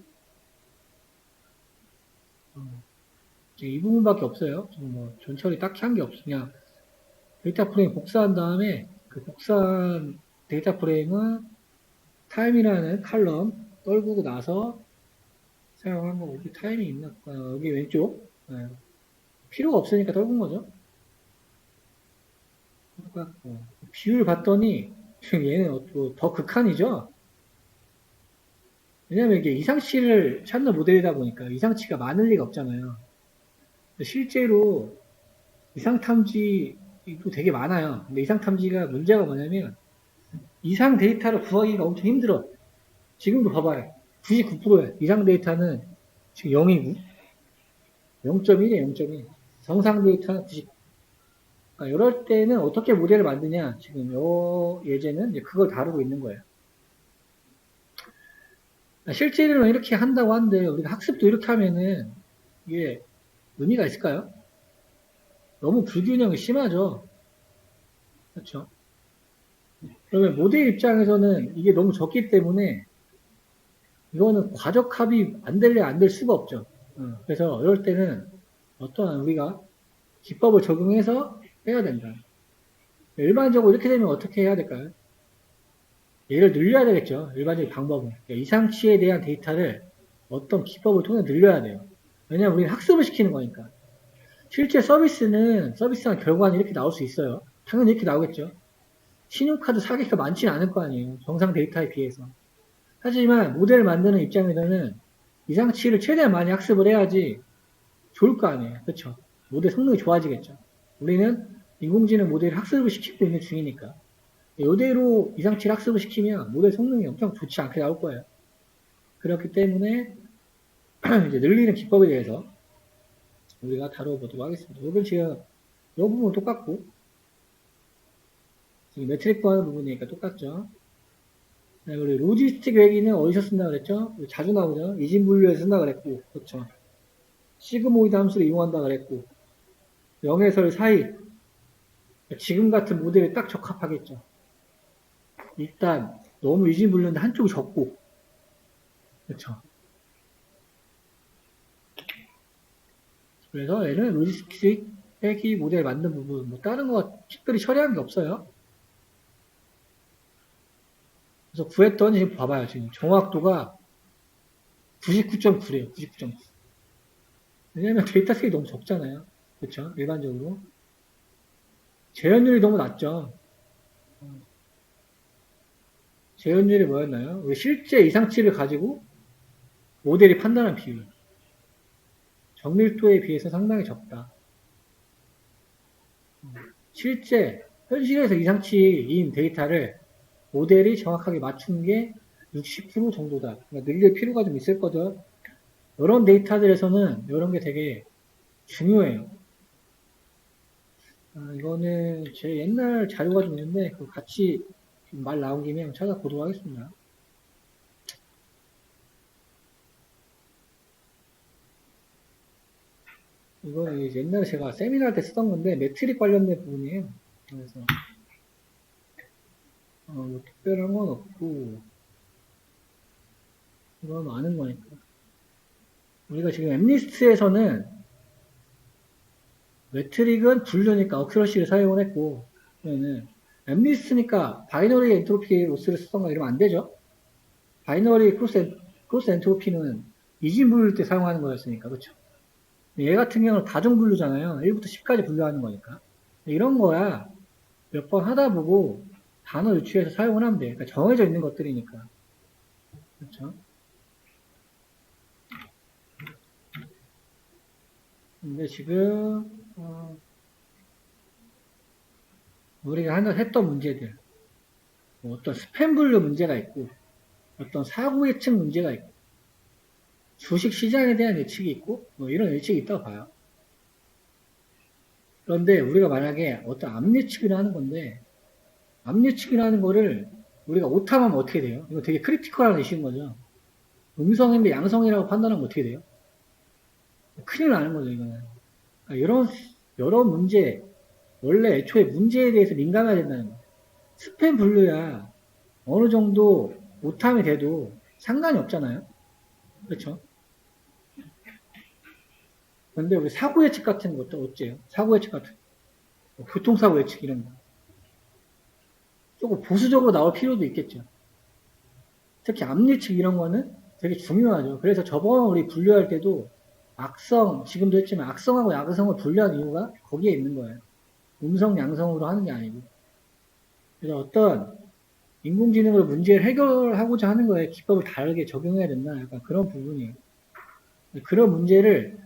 지금 이 부분밖에 없어요. 지금 뭐 전처리 딱히 한 게 없어. 그냥 데이터 프레임 복사한 다음에 그 복사한 데이터 프레임은 타임이라는 칼럼 떨구고 나서 사용한 거고. 여기 타임이 있나? 여기 왼쪽. 필요가 없으니까 떨군 거죠. 비율 봤더니 얘는 더 극한이죠. 왜냐면 이게 이상치를 찾는 모델이다 보니까 이상치가 많을 리가 없잖아요. 실제로 이상탐지도 되게 많아요. 근데 이상탐지가 문제가 뭐냐면 이상 데이터를 구하기가 엄청 힘들어. 지금도 봐봐요. 99%야. 이상 데이터는 지금 0이고 0.1이에요. 0.1. 정상 데이터는 99. 그러니까 이럴 때는 어떻게 모델을 만드냐. 지금 요 예제는 이제 그걸 다루고 있는 거예요. 실제로는 이렇게 한다고 하는데 우리가 학습도 이렇게 하면은 이게 의미가 있을까요? 너무 불균형이 심하죠. 그렇죠? 그러면 모델 입장에서는 이게 너무 적기 때문에 이거는 과적합이 안 될래 안 될 수가 없죠. 그래서 이럴 때는 어떠한 우리가 기법을 적용해서 해야 된다. 일반적으로 이렇게 되면 어떻게 해야 될까요? 얘를 늘려야 되겠죠. 일반적인 방법은. 그러니까 이상치에 대한 데이터를 어떤 기법을 통해 늘려야 돼요. 왜냐하면 우리는 학습을 시키는 거니까. 실제 서비스한 결과는 이렇게 나올 수 있어요. 당연히 이렇게 나오겠죠. 신용카드 사기가 많지는 않을 거 아니에요. 정상 데이터에 비해서. 하지만 모델을 만드는 입장에서는 이상치를 최대한 많이 학습을 해야지 좋을 거 아니에요. 그렇죠? 모델 성능이 좋아지겠죠. 우리는 인공지능 모델을 학습을 시키고 있는 중이니까. 이대로 이상치를 학습을 시키면 모델 성능이 엄청 좋지 않게 나올 거예요. 그렇기 때문에 이제 늘리는 기법에 대해서 우리가 다뤄보도록 하겠습니다. 이건 지금 이 부분은 똑같고 지금 매트릭 구하는 부분이니까 똑같죠. 네, 그리고 로지스틱 외기는 어디서 쓴다 그랬죠? 자주 나오죠. 이진분류에서 쓴다 그랬고, 그렇죠. 시그모이드 함수를 이용한다 그랬고, 0에서 사이 지금 같은 모델에 딱 적합하겠죠. 일단 너무 이진분류인데 한쪽이 적고, 그렇죠. 그래서 얘는 로지스틱 회기 모델 만든 부분, 뭐 다른 거 특별히 처리한 게 없어요. 그래서 구했더니 지금 봐봐요. 지금 정확도가 99.9래요. 99.9. 왜냐면 데이터셋이 너무 적잖아요. 그렇죠? 일반적으로. 재현율이 너무 낮죠. 재현율이 뭐였나요? 실제 이상치를 가지고 모델이 판단한 비율. 정밀도에 비해서 상당히 적다. 실제 현실에서 이상치인 데이터를 모델이 정확하게 맞춘 게 60% 정도다. 그러니까 늘릴 필요가 좀 있을 거죠. 이런 데이터들에서는 이런 게 되게 중요해요. 이거는 제 옛날 자료가 좀 있는데 같이 말 나온 김에 한번 찾아보도록 하겠습니다. 이거는 옛날에 제가 세미나 때 쓰던 건데 매트릭 관련된 부분이에요. 그래서 뭐 특별한 건 없고 이건 아는 거니까. 우리가 지금 엠리스트에서는 매트릭은 분류니까 어큐러시를 사용을 했고 그러면은 엠리스트니까 바이너리 엔트로피 로스를 쓰던가 이러면 안 되죠. 바이너리 크로스 엔트로피는 이진 분류일 때 사용하는 거였으니까 그렇죠. 얘 같은 경우는 다중 분류잖아요. 1부터 10까지 분류하는 거니까. 이런 거야 몇 번 하다 보고 단어 유추해서 사용을 하면 돼. 그러니까 정해져 있는 것들이니까. 그렇죠. 근데 지금 우리가 하나 했던 문제들 뭐 어떤 스팸 분류 문제가 있고 어떤 사고 예측 문제가 있고 주식 시장에 대한 예측이 있고 뭐 이런 예측이 있다고 봐요. 그런데 우리가 만약에 어떤 압 예측을 하는 건데, 압 예측을 하는 거를 우리가 오타하면 어떻게 돼요? 이거 되게 크리티컬한 이슈인 거죠. 음성인데 양성이라고 판단하면 어떻게 돼요? 큰일 나는 거죠, 이거는. 그러니까 여러 문제, 원래 애초에 문제에 대해서 민감해야 된다는 거예요. 스팸 분류야 어느 정도 오탐이 돼도 상관이 없잖아요. 그렇죠? 근데 우리 사고 예측 같은 것도 어째요? 사고 예측 같은 거. 교통사고 예측 이런 거. 조금 보수적으로 나올 필요도 있겠죠. 특히 압 예측 이런 거는 되게 중요하죠. 그래서 저번 우리 분류할 때도 악성, 지금도 했지만 악성하고 야성을 분류한 이유가 거기에 있는 거예요. 음성, 양성으로 하는 게 아니고. 그래서 어떤 인공지능으로 문제를 해결하고자 하는 거에 기법을 다르게 적용해야 된다. 약간 그런 부분이에요. 그런 문제를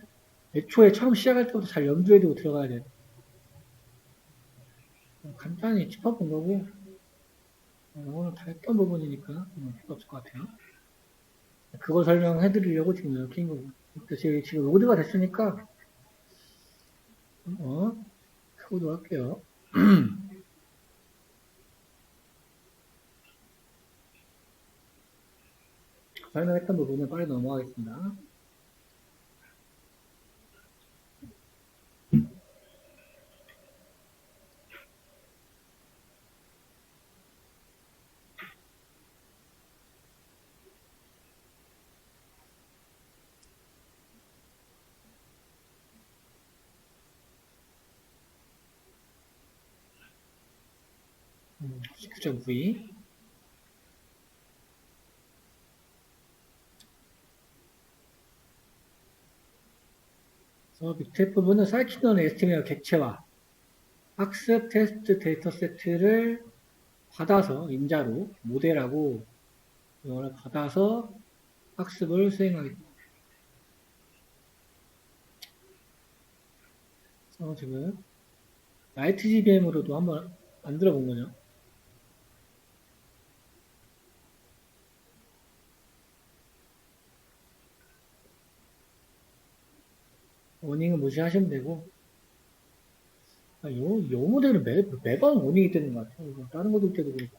애초에 처음 시작할 때부터 잘 염두에 두고 들어가야 돼요. 간단히 짚어본 거고, 오늘 다 했던 부분이니까 필요 없을 것 같아요. 그거 설명해 드리려고 지금 이렇게 한 거고. 지금 로드가 됐으니까, 해보도록 할게요. 설명했던 부분은 빨리 넘어가겠습니다. 직접 V. 그래서 밑에 부분은 사이키넌 에스티메어 객체화, 학습 테스트 데이터 세트를 받아서 인자로 모델하고 이걸 받아서 학습을 수행하겠다. 그래서 지금 라이트 GBM으로도 한번 만들어 본 거죠. 워닝은 무시하시면 되고, 요 모델은 매번 워닝이 뜨는 것 같아요. 다른 것들 때도 그렇고.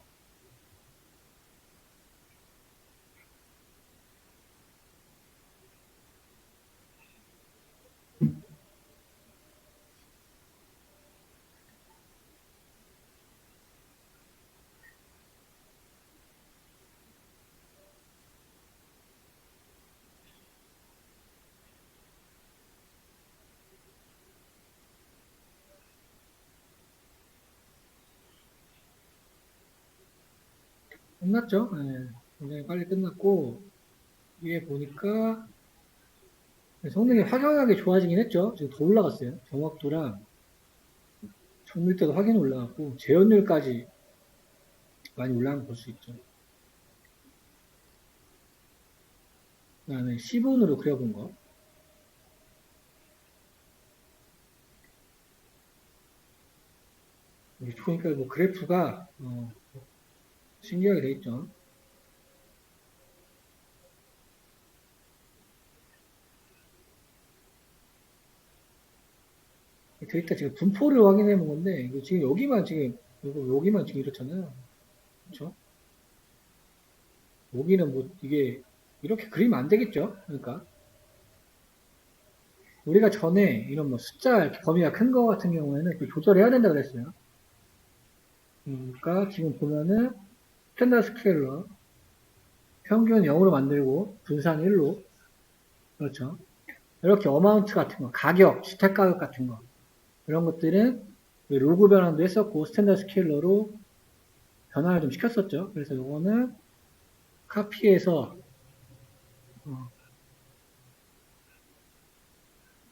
끝났죠? 네, 굉장히 빨리 끝났고, 위에 보니까 성능이 확연하게 좋아지긴 했죠. 지금 더 올라갔어요. 정확도랑 정밀도도 확연히 올라갔고, 재현율까지 많이 올라간 거 볼 수 있죠. 그 다음에 C본으로 그려본 거. 여기 보니까 뭐 그래프가, 신기하게 돼 있죠. 데이터 지금 분포를 확인해 본 건데, 지금 여기만 지금, 여기만 지금 이렇잖아요. 그렇죠? 여기는 뭐 이게 이렇게 그리면 안 되겠죠? 그러니까 우리가 전에 이런 뭐 숫자 이렇게 범위가 큰 거 같은 경우에는 그 조절해야 된다 그랬어요. 그러니까 지금 보면은 스탠다드 스케일러 평균 0으로 만들고 분산 1로 그렇죠. 이렇게 어마운트 같은 거, 가격, 주택 가격 같은 거 이런 것들은 로그 변환도 했었고 스탠다드 스케일러로 변화를 좀 시켰었죠. 그래서 이거는 카피해서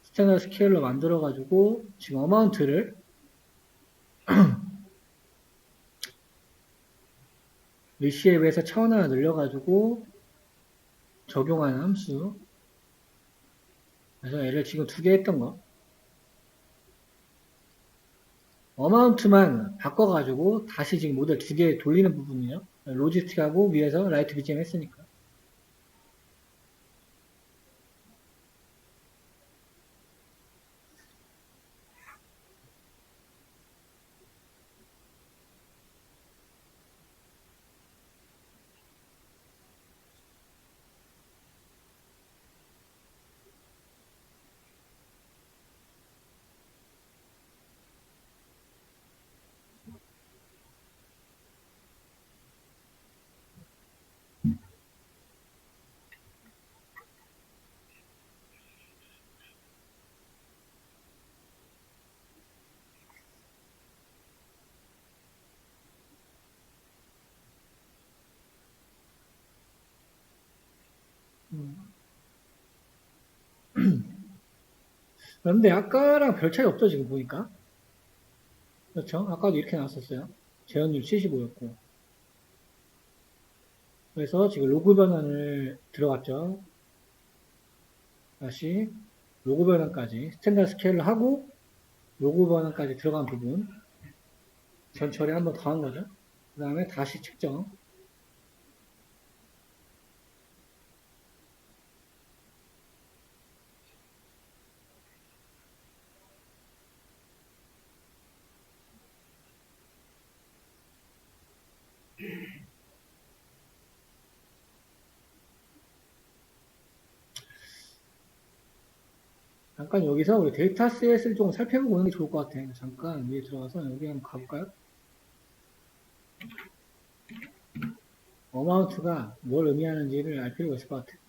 스탠다드 스케일러 만들어가지고 지금 어마운트를 리시앱에서 차원 하나 늘려가지고 적용하는 함수. 그래서 얘를 지금 두 개 했던 거. 어마운트만 바꿔가지고 다시 지금 모델 두 개 돌리는 부분이에요. 로지스틱하고 위에서 라이트 BGM 했으니까. 그런데 아까랑 별 차이 없죠, 지금 보니까. 그렇죠? 아까도 이렇게 나왔었어요. 재현율 75였고. 그래서 지금 로그 변환을 들어갔죠. 다시 로그 변환까지 스탠다드 스케일을 하고 로그 변환까지 들어간 부분 전처리 한번 더 한 거죠. 그 다음에 다시 측정. 잠깐 여기서 우리 데이터셋을 좀 살펴보고 오는 게 좋을 것 같아요. 잠깐 위에 들어가서 여기 한번 가볼까요? 어마운트가 뭘 의미하는지를 알 필요가 있을 것 같아요.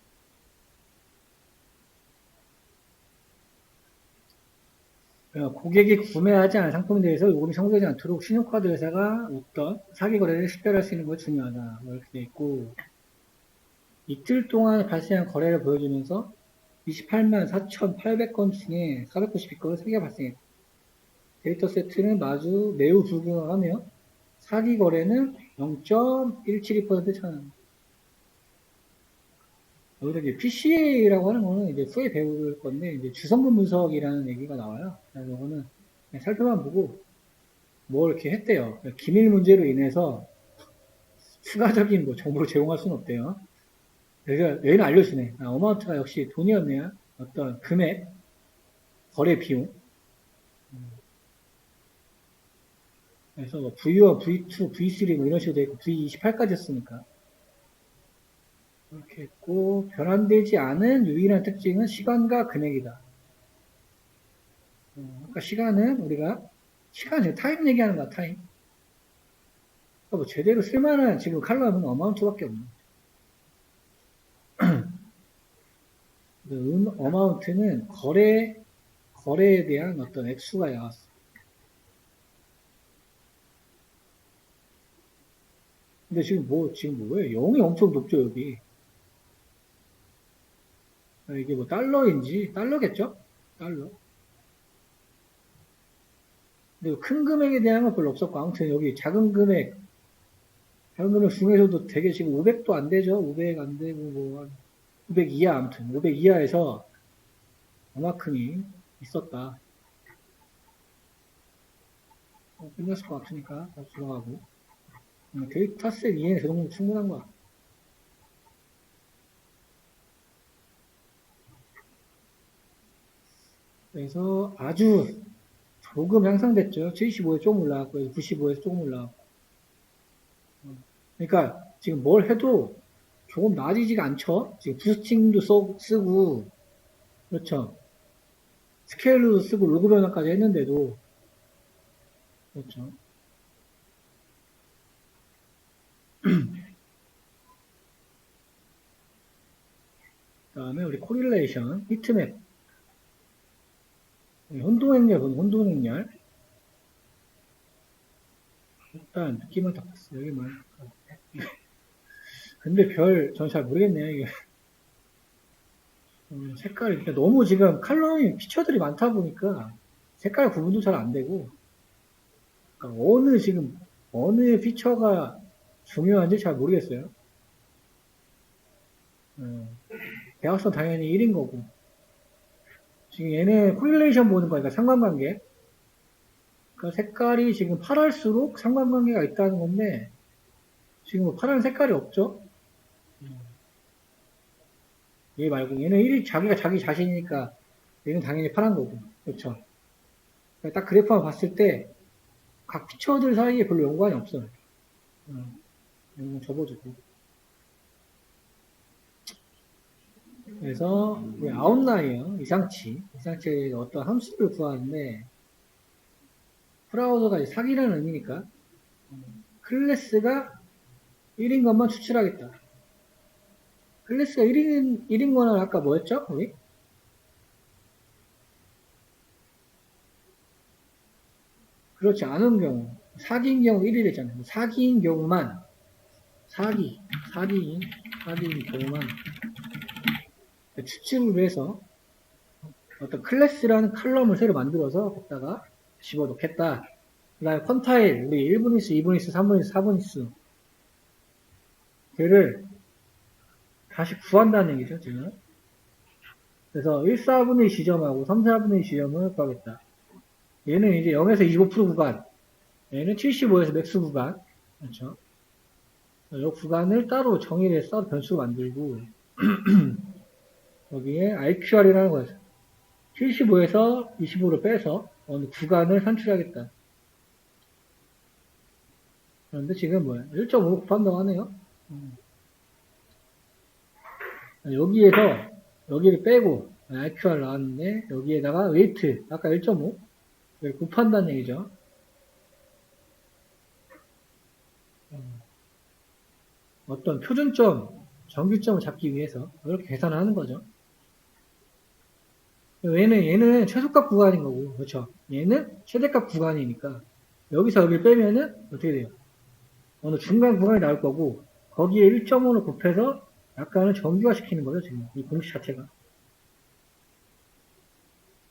고객이 구매하지 않은 상품에 대해서 요금이 청구되지 않도록 신용카드 회사가 어떤 사기 거래를 식별할 수 있는 것이 중요하다. 뭐 이렇게 돼 있고, 이틀 동안 발생한 거래를 보여주면서 28만 4,800건 중에 492건은 사기가 발생했다. 데이터 세트는 매우 불균형하며 사기 거래는 0.172% 차는. 여기서 이제 PCA라고 하는 거는 이제 후에 배울 건데, 이제 주성분 분석이라는 얘기가 나와요. 그래서 이거는 그냥 살펴만 보고, 뭐 이렇게 했대요. 기밀 문제로 인해서 추가적인 뭐 정보를 제공할 수는 없대요. 그래서 얘는 알려주네. 어마운트가 역시 돈이었네요. 어떤 금액, 거래 비용. 그래서 뭐 V1, V2, V3 뭐 이런 식으로 돼 있고 V28까지 했으니까. 이렇게 했고, 변환되지 않은 유일한 특징은 시간과 금액이다. 아까 시간은 우리가 타임 얘기하는 거야, 타임. 그러니까 뭐 제대로 쓸만한 지금 칼럼은 어마운트밖에 없네. 어마운트는 거래에 대한 어떤 액수가 나왔어. 근데 지금 뭐예요? 0이 엄청 높죠, 여기. 이게 뭐 달러겠죠? 달러. 근데 큰 금액에 대한 건 별로 없었고, 아무튼 여기 작은 금액 중에서도 되게 지금 500도 안 되죠? 500 안 되고, 500 이하, 아무튼. 500 이하에서 얼마큼이 있었다. 끝났을 것 같으니까, 다시 들어가고. 데이터셋 이해는 그 정도 충분한 거야. 그래서 아주 조금 향상됐죠. 75에 조금 올라갔고, 95에서 조금 올라갔고. 그러니까 지금 뭘 해도 조금 나아지지가 않죠. 지금 부스팅도 쓰고, 그렇죠. 스케일러도 쓰고, 로그 변화까지 했는데도, 그렇죠. 그 다음에 우리 코릴레이션, 히트맵. 혼동행렬. 일단 느낌은 딱 봤어요. 여기만. 근데 전 잘 모르겠네요. 이게. 색깔이 그러니까 너무 지금 칼럼이 피처들이 많다 보니까 색깔 구분도 잘 안 되고 그러니까 어느 피처가 중요한지 잘 모르겠어요. 대각선 당연히 1인 거고 지금 얘는 코릴레이션 보는 거니까 상관관계. 그러니까 색깔이 지금 파랄수록 상관관계가 있다는 건데 지금 뭐 파란 색깔이 없죠. 얘 말고 얘는 1이 자기 자신이니까 얘는 당연히 파란 거고 그렇죠. 그러니까 딱 그래프만 봤을 때 각 피처들 사이에 별로 연관이 없어요. 이거 접어주고. 그래서 우리 아웃라이어 이상치의 어떤 함수를 구하는데 프라우더가 사기라는 의미니까 클래스가 1인 것만 추출하겠다. 클래스가 1인 거는 아까 뭐였죠? 우리? 그렇지 않은 경우 사기인 경우 1이랬잖아요. 사기인 경우만 사기인 경우만 추측을 해서 어떤 클래스라는 칼럼을 새로 만들어서 거기다가 집어넣겠다. 그 다음에 퀀타일, 우리 1분위수, 2분위수, 3분위수, 4분위수 걔를 다시 구한다는 얘기죠, 지금. 그래서 1, 4분의 지점하고 3, 4분의 지점을 구하겠다. 얘는 이제 0에서 25% 구간, 얘는 75에서 맥스 구간, 그렇죠? 이 구간을 따로 정의를 해서 변수로 만들고, 여기에 IQR이라는 거죠. 75에서 25를 빼서 어느 구간을 산출하겠다. 그런데 지금 뭐야? 1.5로 곱한다고 하네요. 여기에서 여기를 빼고 IQR 나왔는데 여기에다가 웨이트 아까 1.5 곱한다는 얘기죠. 어떤 표준점, 정규점을 잡기 위해서 이렇게 계산을 하는 거죠. 얘는 최소값 구간인 거고, 그렇죠? 얘는 최대값 구간이니까 여기서 여기를 빼면은 어떻게 돼요? 어느 중간 구간이 나올 거고 거기에 1.5를 곱해서 약간은 정규화 시키는 거죠, 지금 이 공식 자체가.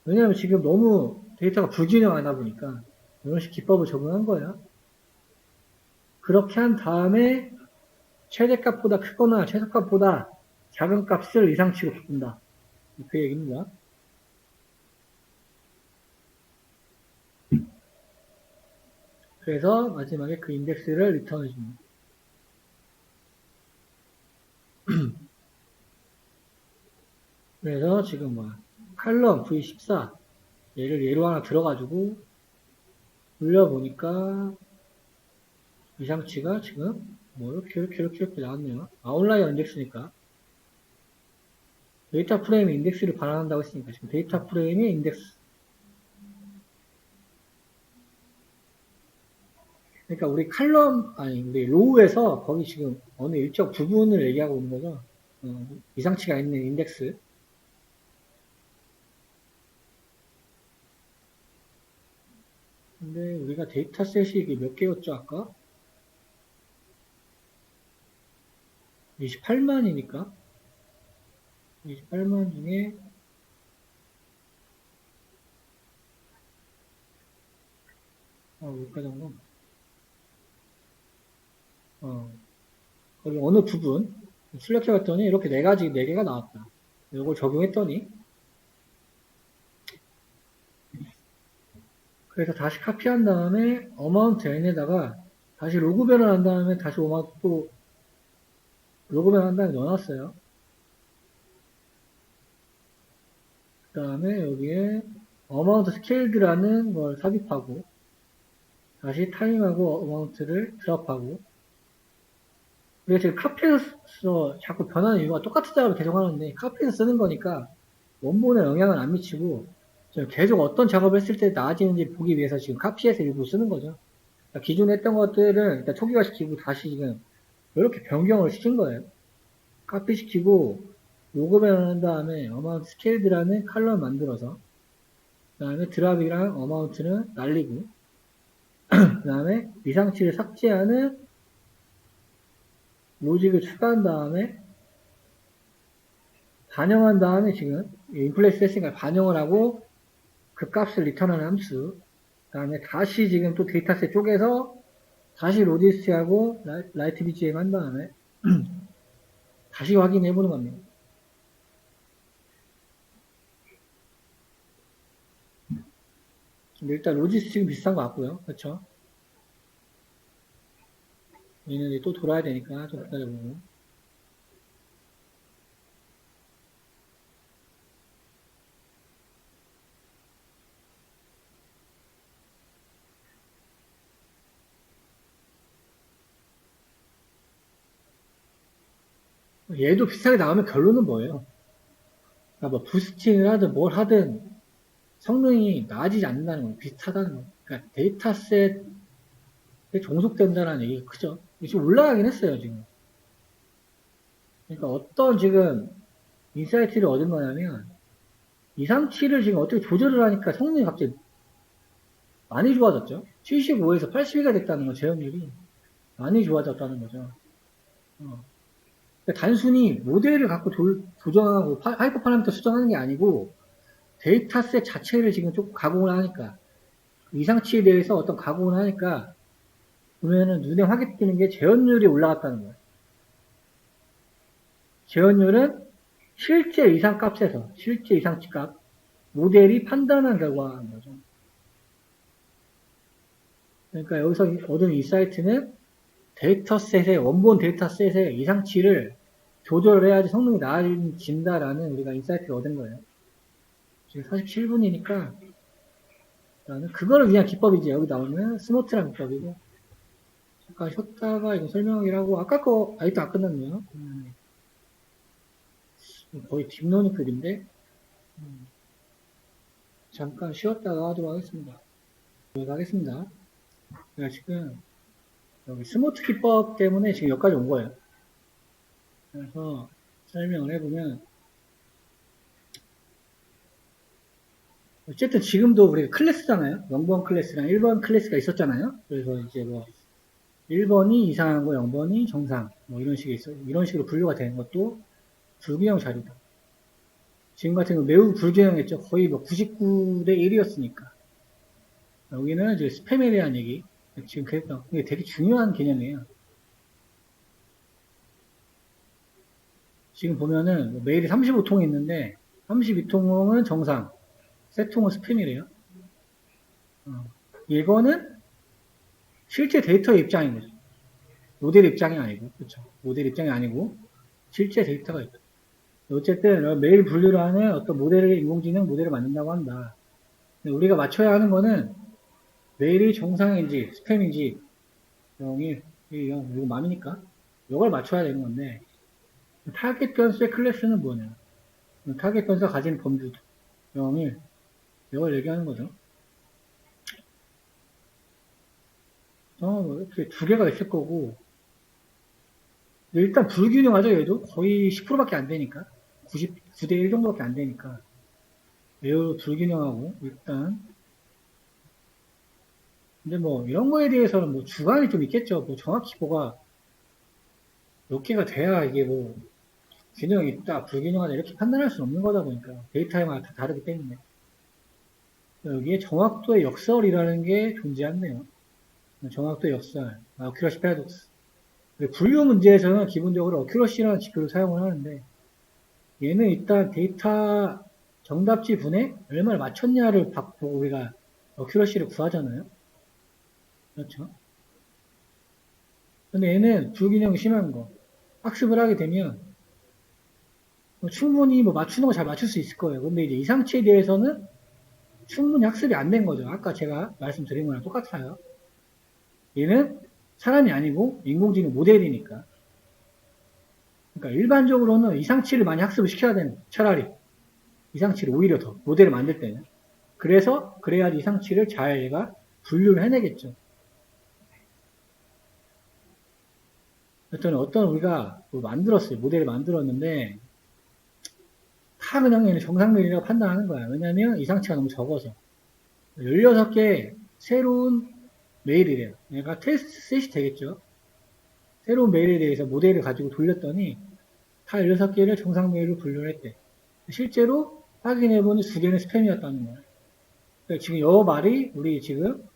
왜냐하면 지금 너무 데이터가 불균형하다 보니까 이런 식 기법을 적용한 거예요. 그렇게 한 다음에 최대값보다 크거나 최소값보다 작은 값을 이상치로 바꾼다. 그 얘기입니다. 그래서 마지막에 그 인덱스를 리턴해 줍니다. 그래서 지금 칼럼 V14 얘를 예로 하나 들어가지고 돌려보니까 이상치가 지금 이렇게 나왔네요. 아웃라이어 인덱스니까 데이터 프레임의 인덱스를 반환한다고 했으니까 지금 데이터 프레임의 인덱스. 그러니까 우리 우리 로우에서 거기 지금 어느 일정 부분을 얘기하고 있는 거죠. 이상치가 있는 인덱스. 근데 우리가 데이터셋이 이게 몇 개였죠, 아까? 28만이니까. 28만 중에 몇가 정도? 거기 어느 부분 출력해봤더니 이렇게 네 개가 나왔다. 이걸 적용했더니 그래서 다시 카피한 다음에 어마운트 n에다가 다시 로그 변환한 다음에 다시 어마운트 또 로그 변환한 다음에 넣어놨어요. 그 다음에 여기에 어마운트 스케일드라는 걸 삽입하고 다시 타임하고 어마운트를 드랍하고 우리가 지금 카피해서 자꾸 변하는 이유가 똑같은 작업을 계속 하는데 카피해서 쓰는 거니까 원본에 영향을 안 미치고 계속 어떤 작업을 했을 때 나아지는지 보기 위해서 지금 카피해서 일부 쓰는 거죠. 그러니까 기존에 했던 것들은 일단 초기화시키고 다시 지금 이렇게 변경을 시킨 거예요. 카피시키고 로그 변환한 다음에 어마운트 스케일드라는 칼럼 만들어서 그 다음에 드랍이랑 어마운트는 날리고 그 다음에 이상치를 삭제하는 로직을 추가한 다음에 반영한 다음에 지금 인플레이스 했으니까 반영을 하고 그 값을 리턴하는 함수 그 다음에 다시 지금 또 데이터셋 쪽에서 다시 로지스트하고 라이트 BGM 한 다음에 다시 확인해 보는 겁니다. 일단 로지스트 지금 비슷한 것 같고요. 그렇죠? 얘는 이제 또 돌아야 되니까 좀 기다려보고. 얘도 비슷하게 나오면 결론은 뭐예요? 그러니까 뭐 부스팅을 하든 뭘 하든 성능이 나아지지 않는다는 건 비슷하다는 거. 그러니까 데이터셋에 종속된다는 얘기가 크죠. 지금 올라가긴 했어요, 지금. 그러니까 어떤 지금 인사이트를 얻은 거냐면 이상치를 지금 어떻게 조절을 하니까 성능이 갑자기 많이 좋아졌죠. 75에서 82가 됐다는 거, 제어률이 많이 좋아졌다는 거죠. 그러니까 단순히 모델을 갖고 조정하고 하이퍼 파라미터 수정하는 게 아니고 데이터셋 자체를 지금 조금 가공을 하니까, 이상치에 대해서 어떤 가공을 하니까, 보면은 눈에 확인 뜨는 게 재현율이 올라갔다는 거예요. 재현율은 실제 이상값에서, 실제 이상치 값, 모델이 판단한 결과인 거죠. 그러니까 여기서 얻은 인사이트는 데이터셋의, 원본 데이터셋의 이상치를 조절을 해야지 성능이 나아진다라는 우리가 인사이트를 얻은 거예요. 지금 47분이니까, 그거를 위한 기법이지. 여기 나오는 스모트라는 기법이고. 잠깐 쉬었다가 이거 설명하기를 하고, 아까 거, 아직도 안 끝났네요. 거의 딥노니 급인데, 잠깐 쉬었다가 하도록 하겠습니다. 하겠습니다. 제가 지금, 여기 스모트 기법 때문에 지금 여기까지 온 거예요. 그래서 설명을 해보면, 어쨌든 지금도 우리가 클래스잖아요. 0번 클래스랑 1번 클래스가 있었잖아요. 그래서 이제 뭐 1번이 이상한 거, 0번이 정상, 뭐 이런 식이 있어. 이런 식으로 분류가 되는 것도 불균형 자료다. 지금 같은 경우 매우 불균형했죠. 거의 뭐 99대 1이었으니까. 여기는 이제 스팸에 대한 얘기. 지금 그랬던 이게 되게 중요한 개념이에요. 지금 보면은 뭐 메일이 35통이 있는데 32통은 정상, 3통은 스팸이래요. 이거는 실제 데이터의 입장인 거죠. 모델 입장이 아니고, 그렇죠. 모델 입장이 아니고 실제 데이터가 있다. 어쨌든 메일 분류를 하는 어떤 모델을 인공지능 모델을 만든다고 한다. 우리가 맞춰야 하는 거는 메일이 정상인지 스팸인지 0일, 1, 0, 이거 맘이니까 이걸 맞춰야 되는 건데 타겟 변수의 클래스는 뭐냐? 타겟 변수가 가진 범주 0일 이걸 얘기하는 거죠. 이렇게 두 개가 있을 거고 일단 불균형하죠. 얘도 거의 10%밖에 안 되니까 99대 1 정도밖에 안 되니까 매우 불균형하고 일단 근데 뭐 이런 거에 대해서는 뭐 주관이 좀 있겠죠. 뭐 정확히 뭐가 몇 개가 돼야 이게 뭐 균형이 있다, 불균형하다 이렇게 판단할 수 없는 거다 보니까 데이터마다 다 다르기 때문에 여기에 정확도의 역설이라는 게 존재한대요. 정확도의 역설, 어큐러시 패러독스. 분류 문제에서는 기본적으로 어큐러시라는 지표를 사용을 하는데 얘는 일단 데이터 정답지 분에 얼마를 맞췄냐를 보고 우리가 어큐러시를 구하잖아요. 그렇죠? 근데 얘는 불균형이 심한 거. 학습을 하게 되면 충분히 뭐 맞추는 거 잘 맞출 수 있을 거예요. 근데 이제 이상치에 대해서는 충분히 학습이 안 된 거죠. 아까 제가 말씀드린 거랑 똑같아요. 얘는 사람이 아니고 인공지능 모델이니까. 그러니까 일반적으로는 이상치를 많이 학습을 시켜야 되는 거예요. 차라리 이상치를 오히려 더 모델을 만들 때는. 그래서 그래야지 이상치를 잘 얘가 분류를 해내겠죠. 여튼 어떤 우리가 뭐 만들었어요. 모델을 만들었는데 다 그냥 얘는 정상 메일이라고 판단하는 거야. 왜냐면 이상치가 너무 적어서. 16개 새로운 메일이래요. 얘가 테스트 셋이 되겠죠. 새로운 메일에 대해서 모델을 가지고 돌렸더니 다 16개를 정상 메일로 분류를 했대. 실제로 확인해보니 2개는 스팸이었다는 거야. 그러니까 지금 이 말이 우리 지금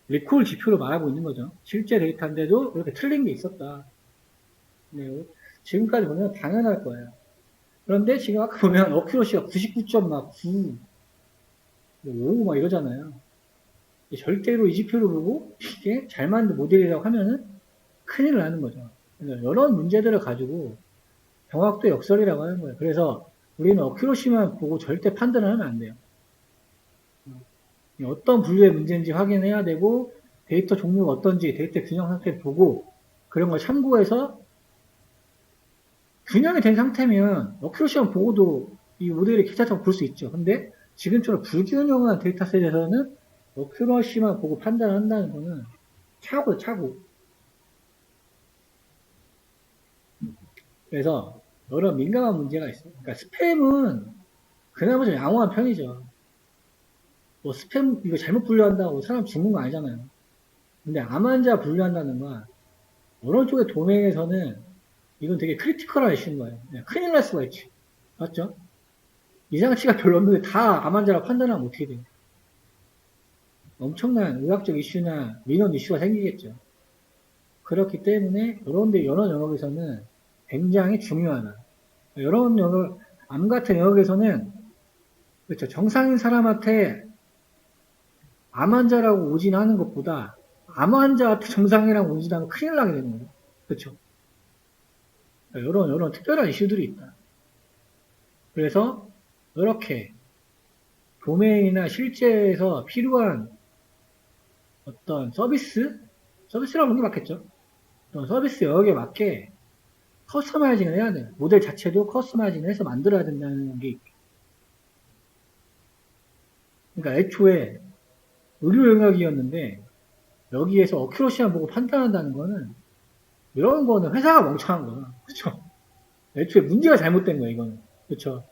리콜 지표로 말하고 있는 거죠. 실제 데이터인데도 이렇게 틀린 게 있었다. 네, 지금까지 보면 당연할 거예요. 그런데 지금 아까 보면 어큐러시가 99.9, 5 막 이러잖아요. 절대로 이 지표를 보고 이게 잘 만든 모델이라고 하면은 큰일 나는 거죠. 그러니까 이런 문제들을 가지고 정확도 역설이라고 하는 거예요. 그래서 우리는 어큐러시만 보고 절대 판단을 하면 안 돼요. 어떤 분류의 문제인지 확인해야 되고 데이터 종류가 어떤지 데이터 균형 상태를 보고 그런 걸 참고해서 균형이 된 상태면 어큐러시만 보고도 이 모델이 괜찮다고 볼 수 있죠. 근데 지금처럼 불균형한 데이터셋에서는 어큐러시만 보고 판단을 한다는 거는 차고요, 차고. 그래서 여러 민감한 문제가 있어요. 그러니까 스팸은 그나마 좀 양호한 편이죠. 뭐 스팸 이거 잘못 분류한다고 사람 죽는 거 아니잖아요. 근데 암 환자 분류한다는 건 어느 쪽의 도메인에서는 이건 되게 크리티컬한 이슈인 거예요. 큰일 날 수가 있지. 맞죠? 이상치가 별로 없는데 다 암 환자라고 판단하면 어떻게 돼요? 엄청난 의학적 이슈나 민원 이슈가 생기겠죠. 그렇기 때문에 이런 영역에서는 굉장히 중요하다. 이런 영역, 암 같은 영역에서는 그렇죠. 정상인 사람한테 암 환자라고 오진하는 것보다 암 환자한테 정상이라고 오진하면 큰일 나게 되는 거죠. 그렇죠. 이런 특별한 이슈들이 있다. 그래서 이렇게 도메인이나 실제에서 필요한 어떤 서비스라고 하는 게 맞겠죠. 어떤 서비스 영역에 맞게 커스터마이징을 해야 돼요. 모델 자체도 커스터마이징을 해서 만들어야 된다는 게 있고. 그러니까 애초에 의료 영역이었는데 여기에서 어큐러시만 보고 판단한다는 거는 이런 거는 회사가 멍청한 거야. 그쵸? 애초에 문제가 잘못된 거야, 이거는. 그쵸?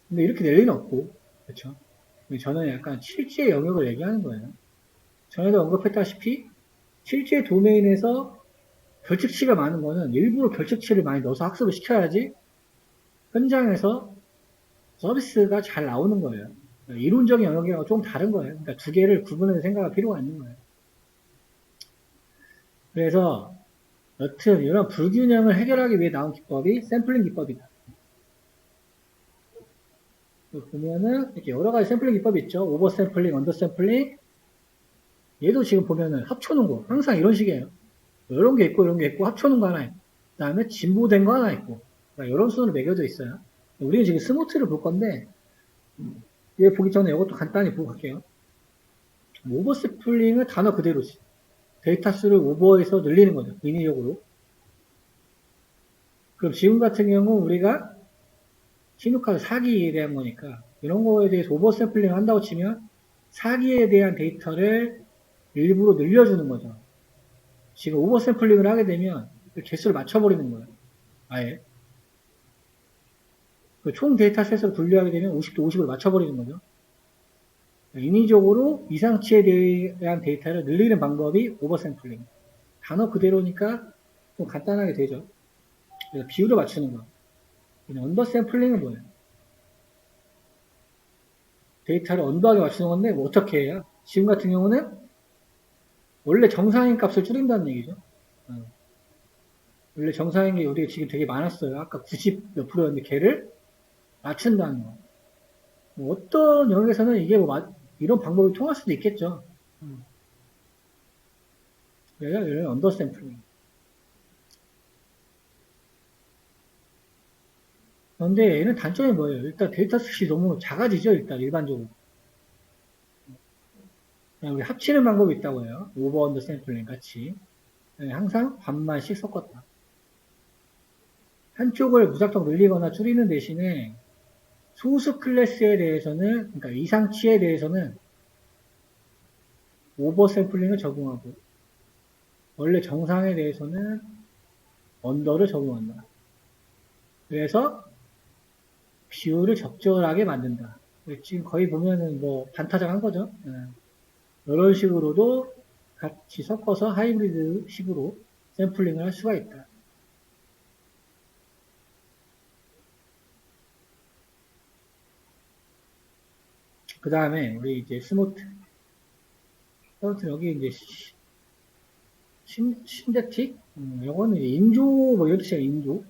근데 이렇게 낼 리는 없고. 그쵸? 저는 약간 실제 영역을 얘기하는 거예요. 전에도 언급했다시피 실제 도메인에서 결측치가 많은 거는 일부러 결측치를 많이 넣어서 학습을 시켜야지 현장에서 서비스가 잘 나오는 거예요. 이론적인 영역이랑 좀 다른 거예요. 그러니까 두 개를 구분해서 생각할 필요가 있는 거예요. 그래서 여튼 이런 불균형을 해결하기 위해 나온 기법이 샘플링 기법이다. 보면은 이렇게 여러 가지 샘플링 기법이 있죠. 오버 샘플링, 언더 샘플링. 얘도 지금 보면은 합쳐놓은 거 항상 이런 식이에요. 이런 게 있고 이런 게 있고 합쳐놓은 거 하나 있고 그 다음에 진보된 거 하나 있고 그러니까 이런 순으로 매겨져 있어요. 우리는 지금 스모트를 볼 건데 얘 보기 전에 이것도 간단히 보고 갈게요. 오버 샘플링은 단어 그대로지. 데이터 수를 오버해서 늘리는 거죠. 인위적으로. 그럼 지금 같은 경우 우리가 신용카드 사기에 대한 거니까 이런 거에 대해서 오버 샘플링 한다고 치면 사기에 대한 데이터를 일부러 늘려주는 거죠. 지금 오버 샘플링을 하게 되면 개수를 맞춰버리는 거예요. 아예. 총 데이터셋을 분류하게 되면 50도 50을 맞춰버리는 거죠. 인위적으로 이상치에 대한 데이터를 늘리는 방법이 오버 샘플링. 단어 그대로니까 좀 간단하게 되죠. 그래서 비율을 맞추는 거. 언더 샘플링은 뭐예요? 데이터를 언더하게 맞추는 건데 뭐 어떻게 해요? 지금 같은 경우는 원래 정상인 값을 줄인다는 얘기죠. 원래 정상인 게 우리가 지금 되게 많았어요. 아까 90 몇 프로였는데 걔를 낮춘다는 거. 뭐 어떤 영역에서는 이게 뭐 이런 방법이 통할 수도 있겠죠. 그래서 이런 언더 샘플링. 그런데 얘는 단점이 뭐예요? 일단 데이터 셋이 너무 작아지죠. 일단 일반적으로. 그냥 우리 합치는 방법이 있다고 해요. 오버 언더 샘플링 같이. 항상 반만씩 섞었다. 한쪽을 무작정 늘리거나 줄이는 대신에 소수 클래스에 대해서는, 그러니까 이상치에 대해서는 오버 샘플링을 적용하고 원래 정상에 대해서는 언더를 적용한다. 그래서 비율을 적절하게 만든다. 지금 거의 보면은 뭐 반타작한 거죠. 이런 식으로도 같이 섞어서 하이브리드 식으로 샘플링을 할 수가 있다. 그 다음에 우리 이제 스모트 여기 이제 신데틱 요거는 이제 인조 뭐 이런 뜻이에요.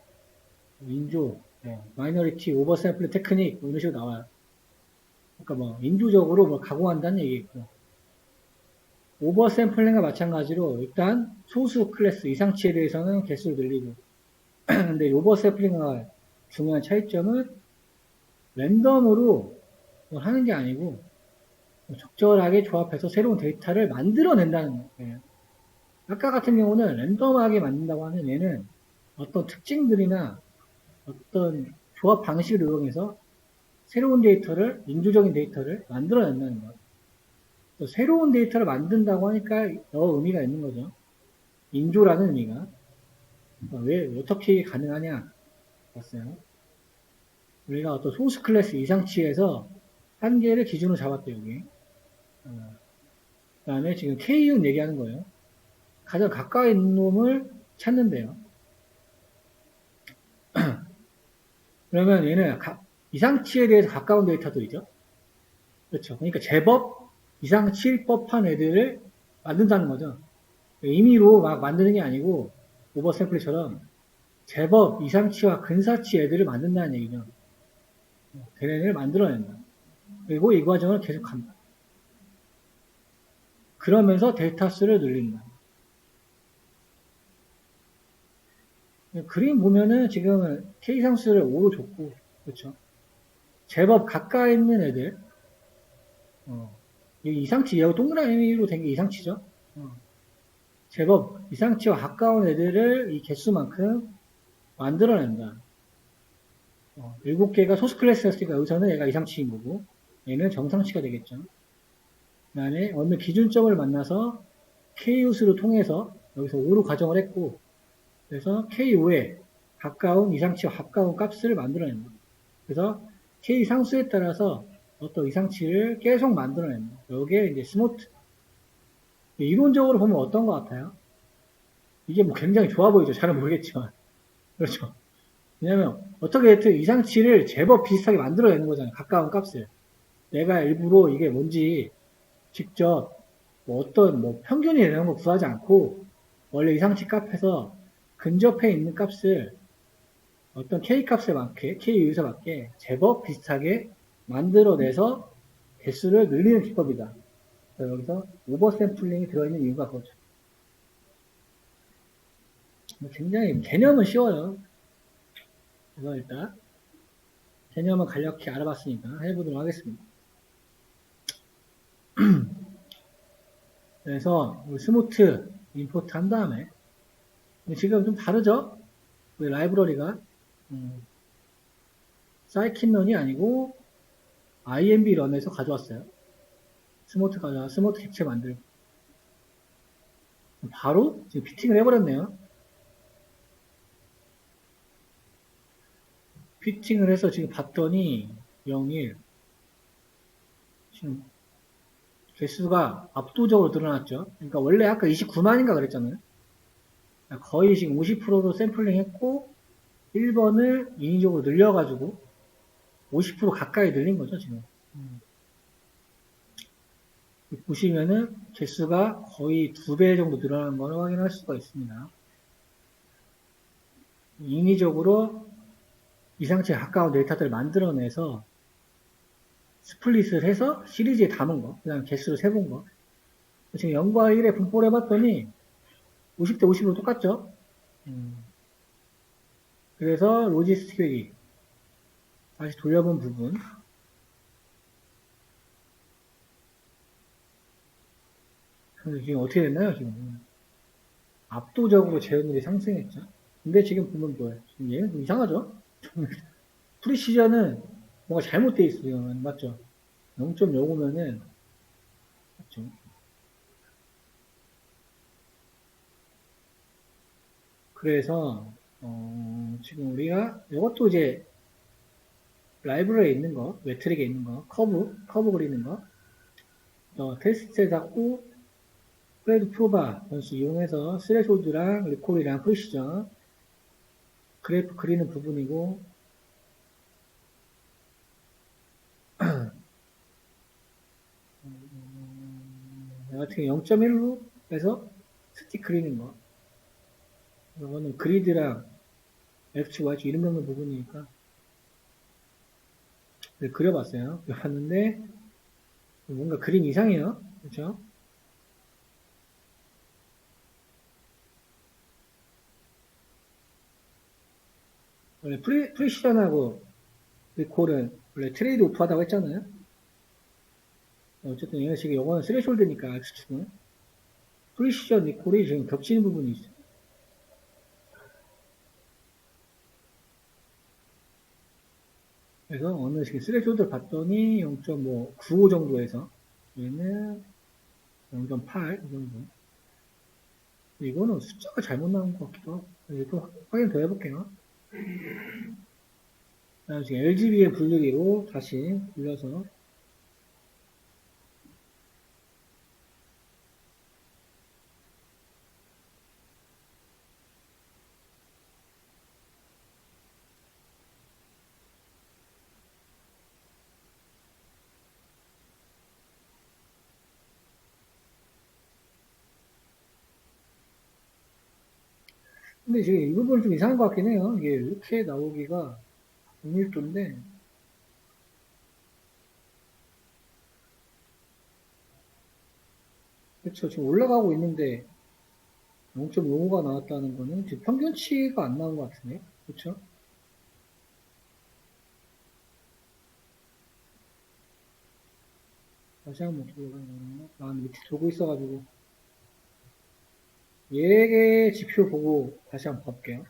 인조 마이너리티 오버 샘플 테크닉 뭐 이런 식으로 나와요. 그러니까 뭐 인조적으로 뭐 가공한다는 얘기겠고 오버 샘플링과 마찬가지로 일단 소수 클래스 이상치에 대해서는 개수를 늘리고 근데 오버 샘플링과 중요한 차이점은 랜덤으로 하는 게 아니고 적절하게 조합해서 새로운 데이터를 만들어낸다는 거예요. 아까 같은 경우는 랜덤하게 만든다고 하는 얘는 어떤 특징들이나 어떤 조합 방식을 이용해서 새로운 데이터를, 인조적인 데이터를 만들어낸다는 거예요. 새로운 데이터를 만든다고 하니까 여러 의미가 있는 거죠. 인조라는 의미가. 왜, 어떻게 가능하냐? 봤어요. 우리가 어떤 소스 클래스 이상치에서 한 개를 기준으로 잡았대요, 여기. 그 다음에 지금 K운 얘기하는 거예요. 가장 가까이 있는 놈을 찾는데요. 그러면 얘는 이상치에 대해서 가까운 데이터들이죠. 그렇죠. 그러니까 제법 이상치일 법한 애들을 만든다는 거죠. 임의로 막 만드는 게 아니고 오버샘플처럼 제법 이상치와 근사치 애들을 만든다는 얘기죠. 걔네를 만들어낸다. 그리고 이 과정을 계속한다. 그러면서 데이터 수를 늘린다. 그림 보면은 지금 K상수를 5로 줬고, 그렇죠. 제법 가까이 있는 애들, 여기 이상치, 여기 동그라미로 된 게 이상치죠. 제법 이상치와 가까운 애들을 이 개수만큼 만들어낸다. 7개가 소스 클래스였으니까 여기서는 얘가 이상치인 거고, 얘는 정상치가 되겠죠. 그 다음에 어느 기준점을 만나서 K우수를 통해서 여기서 5로 가정을 했고, 그래서 K5에 가까운 이상치와 가까운 값을 만들어낸다. 그래서 K 상수에 따라서 어떤 이상치를 계속 만들어낸다. 이게 이제 스모트. 이론적으로 보면 어떤 것 같아요? 이게 뭐 굉장히 좋아 보이죠. 잘은 모르겠지만. 그렇죠. 왜냐면 어떻게 했든 이상치를 제법 비슷하게 만들어내는 거잖아요. 가까운 값을. 내가 일부러 이게 뭔지 직접 뭐 어떤 뭐 평균이 이런 거 구하지 않고 원래 이상치 값에서 근접해 있는 값을 어떤 K 값에 맞게, K 유에서 맞게 제법 비슷하게 만들어내서 개수를 늘리는 기법이다. 여기서 오버샘플링이 들어있는 이유가 그거죠. 굉장히 개념은 쉬워요. 그래서 일단 개념은 간략히 알아봤으니까 해보도록 하겠습니다. 그래서 스무트 임포트 한 다음에 지금 좀 다르죠? 라이브러리가 사이킨런이 아니고 IMB 런에서 가져왔어요. 스무트 객체 만들고 바로 지금 피팅을 해버렸네요. 피팅을 해서 지금 봤더니 01 지금 개수가 압도적으로 늘어났죠. 그러니까 원래 아까 29만인가 그랬잖아요. 거의 지금 50%로 샘플링 했고 1번을 인위적으로 늘려가지고 50% 가까이 늘린 거죠, 지금. 보시면은 개수가 거의 2배 정도 늘어난 걸 확인할 수가 있습니다. 인위적으로 이상치에 가까운 데이터들을 만들어내서 스플릿을 해서 시리즈에 담은 거, 그 다음에 개수를 세본 거. 지금 0과 1의 분포를 해봤더니 50대 50으로 똑같죠? 그래서 로지스틱 회기 다시 돌려본 부분 지금 어떻게 됐나요? 지금 압도적으로 재현율이 상승했죠. 근데 지금 보면 뭐예요? 지금 얘는 좀 이상하죠? 프리시전은 뭔가 잘못되어 있어요. 맞죠? 0.05면은 맞죠? 그래서 지금 우리가 이것도 이제 라이브러리에 있는 거, 매트릭에 있는 거, 커브 그리는 거, 테스트에 잡고 프레드 프로바 변수 이용해서 스레솔드랑 리콜이랑 프리시전 그래프 그리는 부분이고 같은 0.1로 해서 스틱 그리는 거 이거는 그리드랑 X, Y 이름 넣는 부분이니까 그려봤어요. 그려봤는데 뭔가 그림 이상해요. 그렇죠? 원래 프리시전하고 리콜은 원래 트레이드 오프하다고 했잖아요. 어쨌든 이런 식의 요거는 스레숄드니까 X축은 프리시전 리콜이 지금 겹치는 부분이 있어요. 그래서 어느 식의 스레숄드를 봤더니 0.95 정도에서 얘는 0.8 이 정도. 이거는 숫자가 잘못 나온 것 같기도 하고 또 확인 더 해볼게요. 지금 RGB의 분류기로 다시 불려서 근데 지금 이 부분은 좀 이상한 것 같긴 해요. 이게 이렇게 나오기가 0.1도인데, 그쵸. 지금 올라가고 있는데 0.05가 나왔다는 거는 지금 평균치가 안 나온 것 같은데요. 그쵸? 다시 한번 들어가면, 난 밑에 돌고 있어가지고, 얘의 지표 보고 다시 한번 볼게요.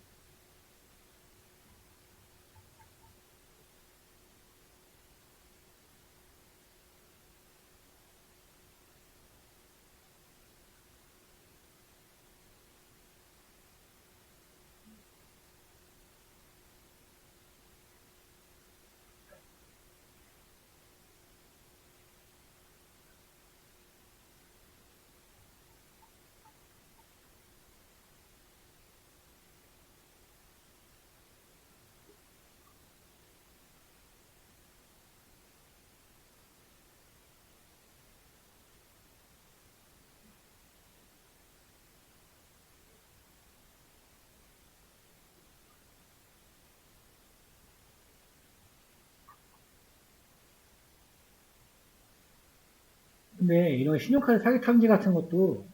근데 이런 신용카드 사기 탐지 같은 것도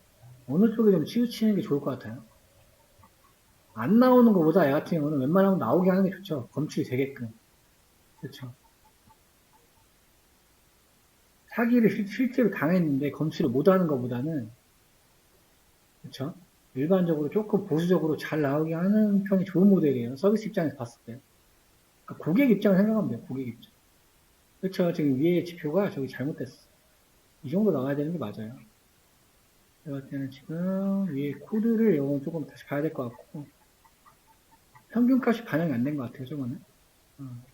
어느 쪽에 좀 치우치는 게 좋을 것 같아요. 안 나오는 것보다 애 같은 경우는 웬만하면 나오게 하는 게 좋죠. 검출이 되게끔. 그렇죠. 사기를 실제로 당했는데 검출을 못하는 것보다는 그렇죠. 일반적으로 조금 보수적으로 잘 나오게 하는 편이 좋은 모델이에요. 서비스 입장에서 봤을 때. 그러니까 고객 입장을 생각하면 돼요. 고객 입장. 그렇죠. 지금 위에 지표가 저기 잘못됐어. 이 정도 나와야 되는 게 맞아요. 제가 볼 때는 지금 위에 코드를 이건 조금 다시 봐야 될 것 같고 평균값이 반영이 안 된 것 같아요. 저거는. 어.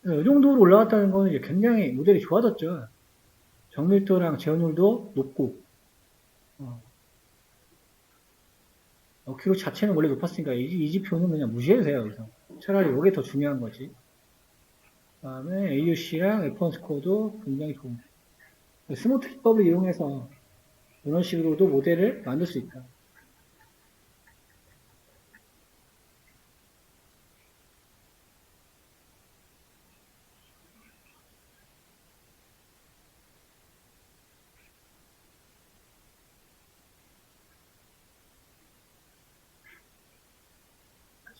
이 정도로 올라갔다는 거는 이제 굉장히 모델이 좋아졌죠. 정밀도랑 제어률도 높고, 어, 기록 자체는 원래 높았으니까 이 지표는 그냥 무시해주세요. 여기서. 차라리 이게 더 중요한 거지. 그 다음에 AUC랑 F1 스코어도 굉장히 좋은. 스모트 기법을 이용해서 이런 식으로도 모델을 만들 수 있다.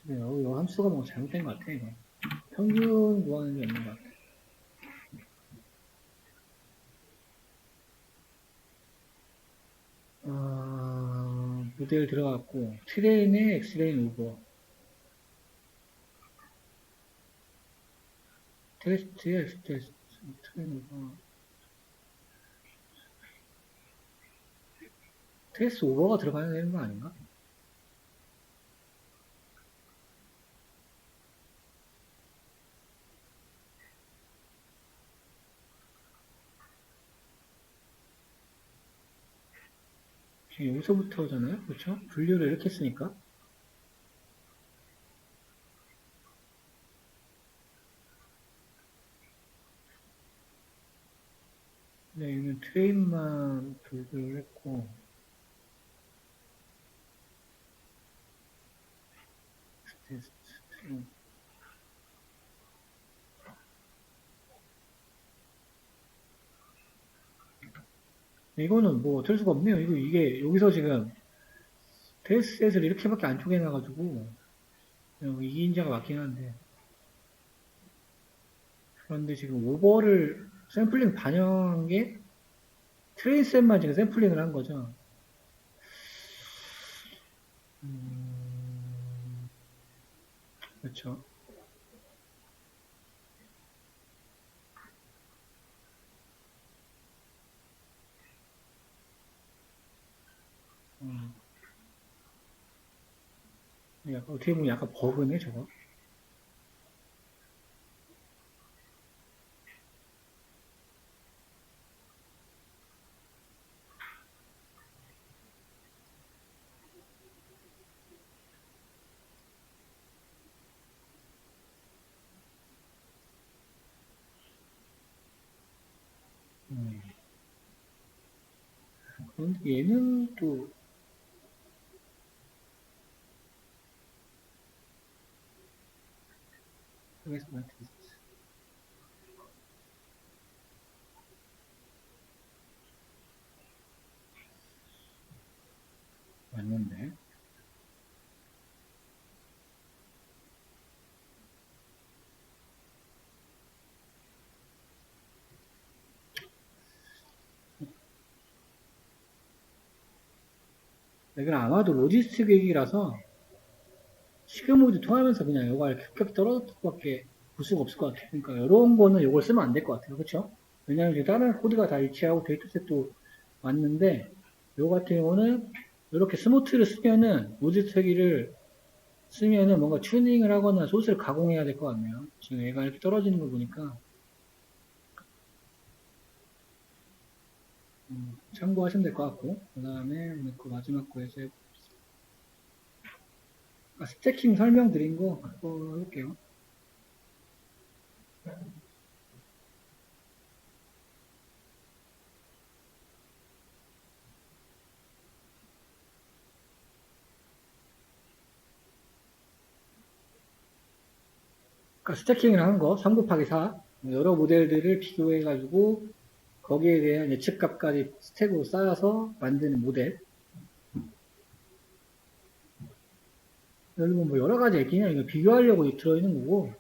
이 함수가 뭐 잘못된 것 같아, 이거. 평균 구하는 게 없는 것 같아. 모델 들어갔고, 트레인에 엑스레인 오버. 테스트에 테스트, 트레인 오버. 테스트 오버가 들어가야 되는 거 아닌가? 지금 여기서부터잖아요? 그렇죠? 분류를 이렇게 했으니까. 네, 이는 트레인만 분류를 했고, 테스트, 트레인. 이거는 뭐 어쩔 수가 없네요. 이게 여기서 지금 테스트셋을 이렇게밖에 안 쪼개놔가지고, 이인자가 맞긴 한데. 그런데 지금 오버를 샘플링 반영한 게 트레인셋만 지금 샘플링을 한 거죠. 음, 그렇죠. 음, 약간 어떻게 보면 약간 버그네, 저거. 음. 얘는 또 맞는데. 이건 아마도 로지스틱 얘기라서 시그모드 통하면서 그냥 요가 급격히 떨어졌을 것밖에 볼 수가 없을 것 같아요. 그러니까 이런 거는 요걸 쓰면 안 될 것 같아요. 그렇죠? 왜냐하면 이제 다른 코드가 다 일치하고 데이터셋도 맞는데 요 같은 경우는 이렇게 스모트를 쓰면은 로지스틱을 쓰면은 뭔가 튜닝을 하거나 소스를 가공해야 될 것 같네요. 지금 얘가 이렇게 떨어지는 거 보니까 참고하시면 될 것 같고 그 다음에 그 마지막 거에서 스태킹 설명드린 거 그거 해볼게요. 그러니까 스태킹을 하는 거 3 곱하기 4 여러 모델들을 비교해가지고 거기에 대한 예측값까지 스택으로 쌓아서 만드는 모델. 여러분 뭐 여러 가지 있긴 해요. 이거 비교하려고 들어있는 거고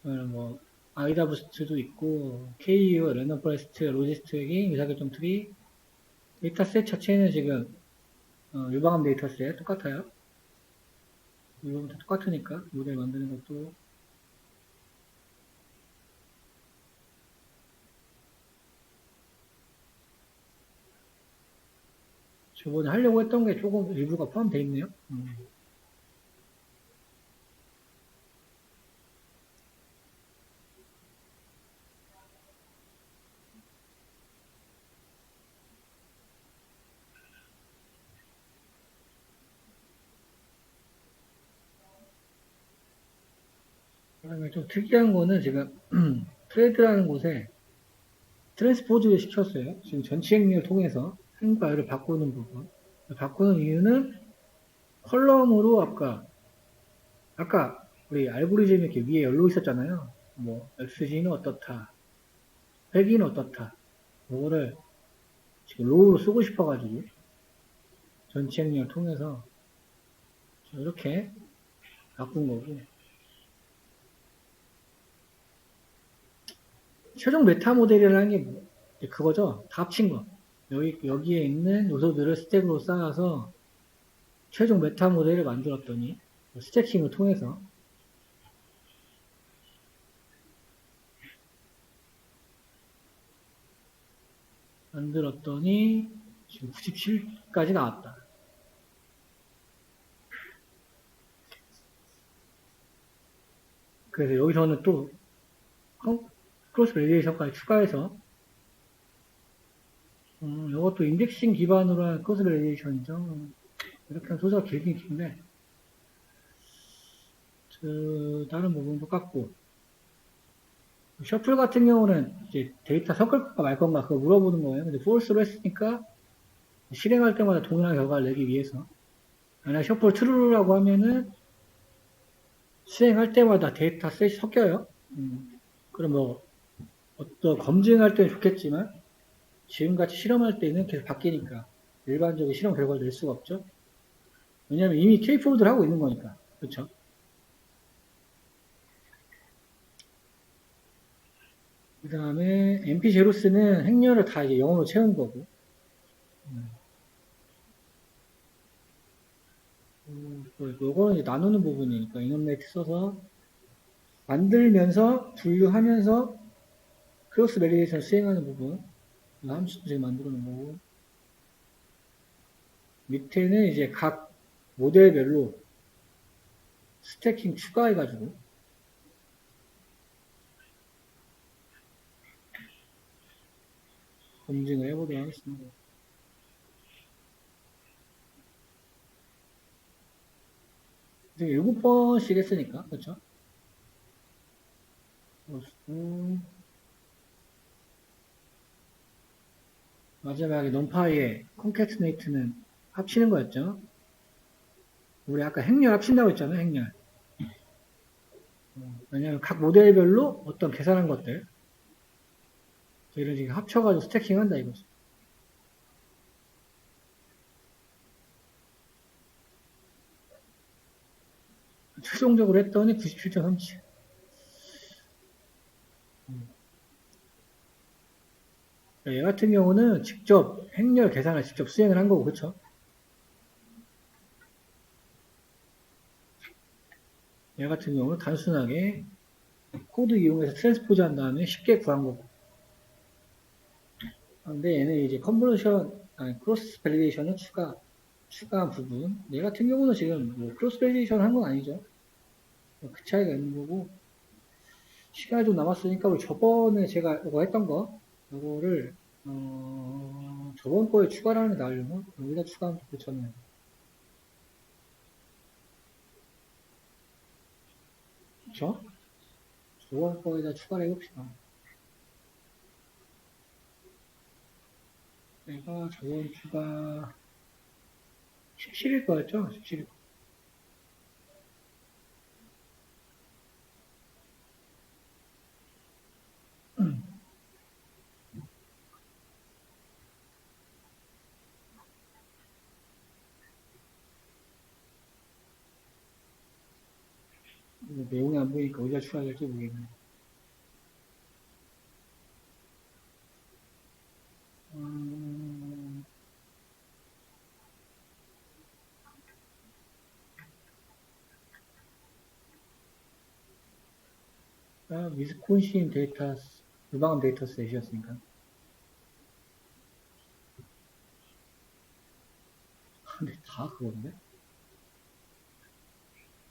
뭐 아이다 부스트도 있고 KU, 랜덤 포레스트, 로지스틱이 의사결정 트리 데이터셋 자체는 지금 유방암 데이터셋 똑같아요. 이거부터 똑같으니까 모델 만드는 것도 저번에 하려고 했던 게 조금 일부가 포함되어 있네요. 그다음에 좀 특이한 거는 지금 트레이드라는 곳에 트랜스포즈를 시켰어요. 지금 전치행렬 통해서 한과 열을 바꾸는 부분. 바꾸는 이유는 컬럼으로 아까 우리 알고리즘이 이렇게 위에 열로 있었잖아요. 뭐 XG는 어떻다, 회기는 어떻다. 그거를 지금 로우로 쓰고 싶어가지고 전치행렬 통해서 이렇게 바꾼 거고. 최종 메타 모델이라는 게 그거죠. 다 합친 거. 여기에 있는 요소들을 스택으로 쌓아서 최종 메타 모델을 만들었더니 스태킹을 통해서 만들었더니 지금 97까지 나왔다. 그래서 여기서는 또 크로스 밸리데이션까지 추가해서 이것도 인덱싱 기반으로 한 크로스 밸리데이션이죠. 이렇게 하면 소스가 길긴 긴데 다른 부분 똑같고 셔플 같은 경우는 이제 데이터 섞을 건가 말 건가 그거 물어보는 거예요. 근데 false로 했으니까 실행할 때마다 동일한 결과를 내기 위해서 만약 셔플 true라고 하면은 실행할 때마다 데이터 셋이 섞여요. 그럼 뭐 어떤 검증할 때는 좋겠지만 지금같이 실험할 때는 계속 바뀌니까 일반적인 실험 결과를 낼 수가 없죠. 왜냐하면 이미 K4들 하고 있는 거니까. 그렇죠? 그 다음에 MP 제로스는 행렬을 다 이제 영어로 채운 거고. 요거는 이제 나누는 부분이니까 이노메이트 써서 만들면서 분류하면서 크로스 밸리데이션 수행하는 부분 함수도 지금 만들어 놓은 거고 밑에는 이제 각 모델별로 스태킹 추가해가지고 검증을 해보도록 하겠습니다. 지금 7번씩 했으니까, 그렇죠? 마지막에 논파이의 콘캐트네이트는 합치는 거였죠. 우리 아까 행렬 합친다고 했잖아요, 행렬. 왜냐하면 각 모델별로 어떤 계산한 것들, 저희를 지금 합쳐가지고 스태킹 한다 이거죠. 최종적으로 했더니 97.37. 얘 같은 경우는 직접 행렬 계산을 직접 수행을 한 거고, 그쵸? 얘 같은 경우는 단순하게 코드 이용해서 트랜스포즈 한 다음에 쉽게 구한 거고. 근데 얘는 이제 컨버전, 아니, 크로스 밸리데이션을 추가한 부분. 얘 같은 경우는 지금 뭐 크로스 밸리데이션 한 건 아니죠. 그 차이가 있는 거고. 시간이 좀 남았으니까 우리 저번에 제가 이거 했던 거, 이거를, 저번 거에 추가를 하는 게 나으려나? 여기다 추가하면 좋잖아요. 그쵸? 저번 거에다 추가를 해봅시다. 내가 저번 주가 17일 거였죠? 17일. 내용이 안 보이니까 어디다 추가될지 모르겠네. 위스콘신 데이터, 유방암 데이터 셋이었으니까. 근데 다 그건데?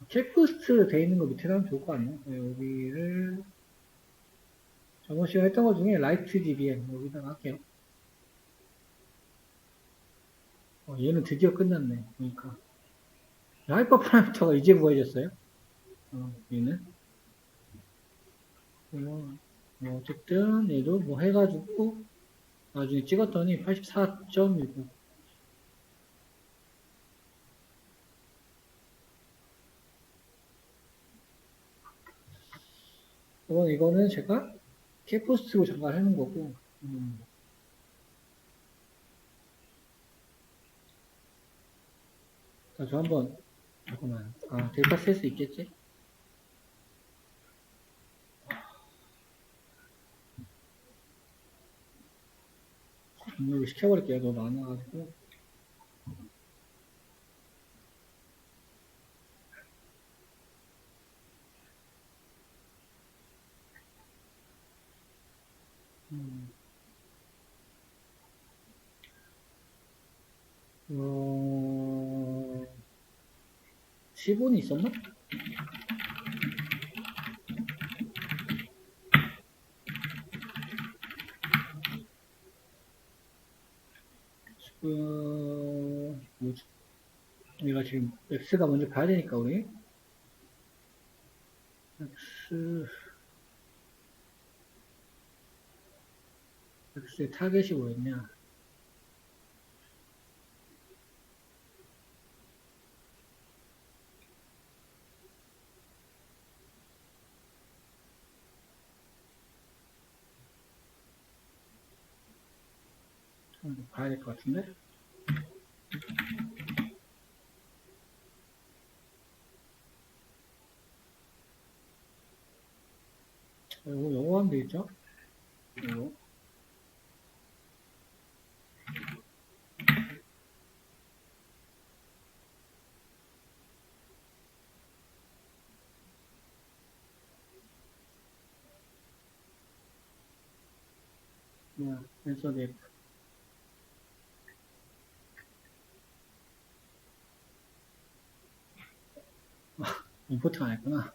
체크리스트 돼 있는 거 밑에 하면 좋을 거 아니야? 여기를, 저번 시간에 했던 것 중에 라이트 DBM 여기다가 할게요. 얘는 드디어 끝났네. 그러니까. 하이퍼 파라미터가 이제 구해졌어요. 얘는. 뭐 어쨌든 얘도 뭐 해가지고 나중에 찍었더니 84.19. 이거는 제가 캐포스트로 잠깐 해놓은 거고. 자, 저 한번 잠깐만. 데이터 쓸 수 있겠지? 등록을 시켜버릴게요. 너무 많아가지고. 음, 10원이 있었나? 뭐지? 우리가 지금 X가 먼저 봐야 되니까, 우리. X, X의 타겟이 뭐였냐? 봐야 될 것 같은데? 이거 영어 하면 되겠죠? 이거. 그냥, 왼손 F. 임포트 안 했구나.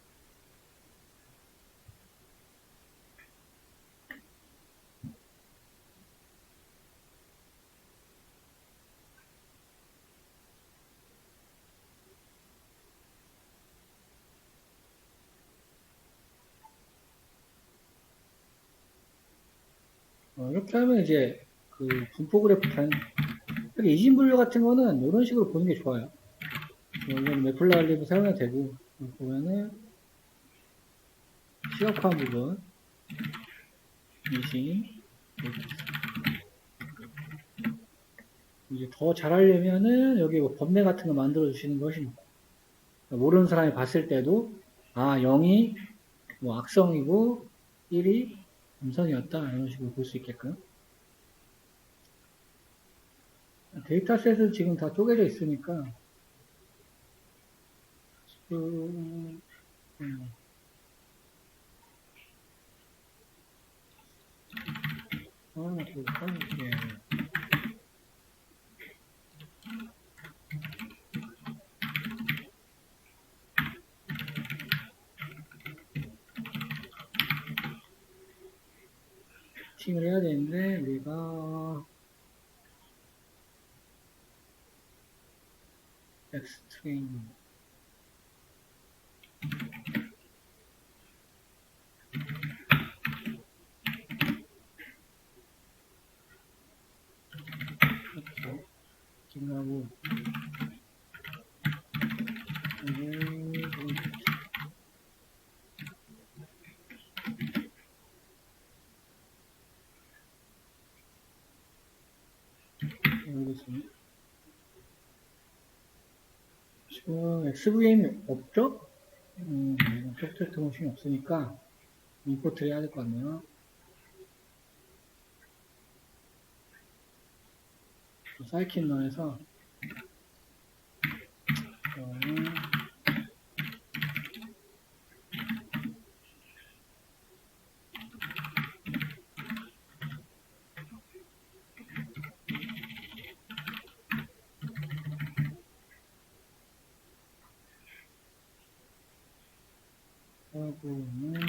이렇게 하면 이제 그 분포 그래프 이렇게 이진 분류 같은 거는 이런 식으로 보는 게 좋아요. 이건 매플라리브 사용해도 되고, 보면은 시각화한 부분, 이진, 이제 더 잘하려면은 여기 뭐 범례 같은 거 만들어 주시는 것이 모르는 사람이 봤을 때도 0이 뭐 악성이고 1이 음성이었다 이런 식으로 볼 수 있게끔. 데이터셋은 지금 다 쪼개져 있으니까 지금 예. 칭을 해야 되는데 우리가 엑스트림 이렇게 지금하고 모르겠습니다. 지금 XVM이 없죠? 소프트웨어 모션이 없으니까 임포트를 해야 될 것 같네요. 사이킨러에서 하고는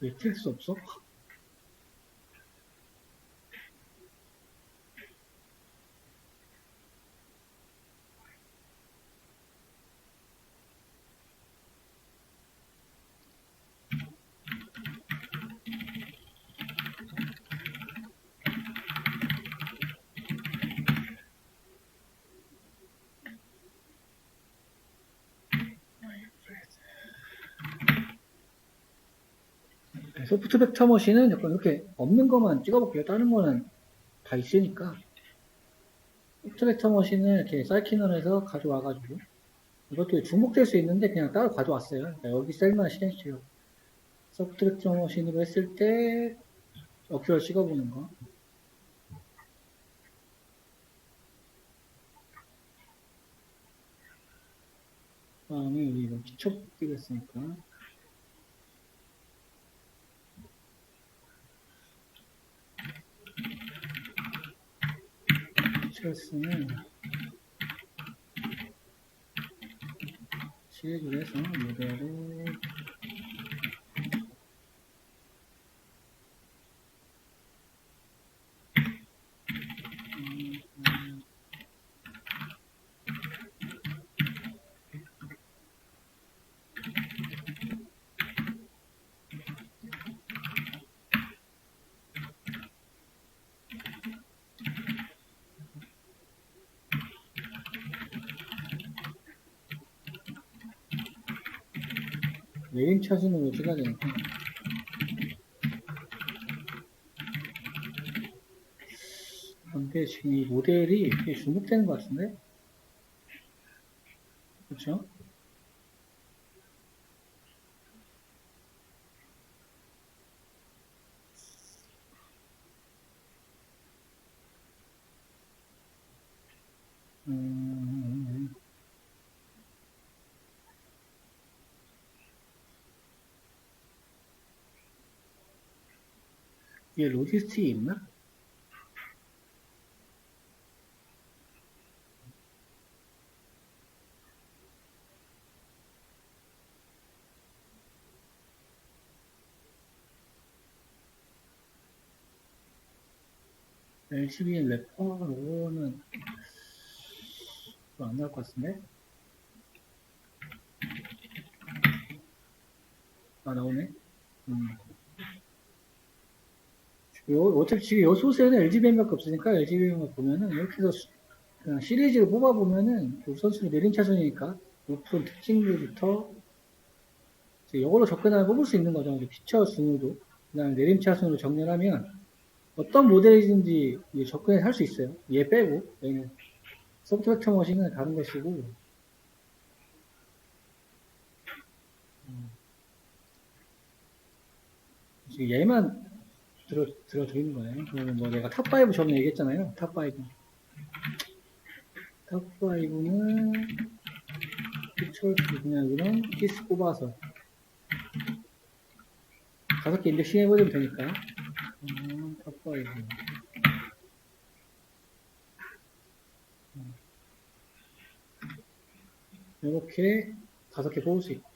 매트릭스 없어? 소프트 벡터 머신은 약간 이렇게 없는 것만 찍어볼게요. 다른 거는 다 있으니까. 소프트 벡터 머신을 이렇게 사이키널에서 가져와가지고 이것도 중복될 수 있는데 그냥 따로 가져왔어요. 그러니까 여기 셀만 실행시켜요. 소프트 벡터 머신으로 했을 때 어플을 찍어보는 거. 다음에 여기 이거 기초 끼겠으니까 스트레스는 시획을 해서 모델을 메인 차순으로 찍어야 되니까 근데 지금 이 모델이 되게 중복되는 것 같은데? 그렇죠? 음, 이게 로지스틱이 있나? LGBN 래퍼 로고는 안 나올 것 같은데? 아, 나오네. 어차피 지금 요 소스에는 LGBN밖에 없으니까 LGBN만 보면은 이렇게 해서 그냥 시리즈를 뽑아보면은 그 선수는 내림차순이니까 높은 특징들부터 이걸로 접근하면 뽑을 수 있는 거죠. 피처 순으로. 그 다음에 내림차순으로 정렬하면 어떤 모델이든지 접근해서 할 수 있어요. 얘 빼고. 얘는 소프트웨어 머신은 다른 것이고. 지금 얘만 들어드리는 거예요. 그러면 뭐 내가 탑5 전에 얘기했잖아요. 탑5. 탑5는 피처 그냥 이런 키스 뽑아서 5개 인덱싱 해버리면 되니까. 탑5. 이렇게 5개 뽑을 수 있고.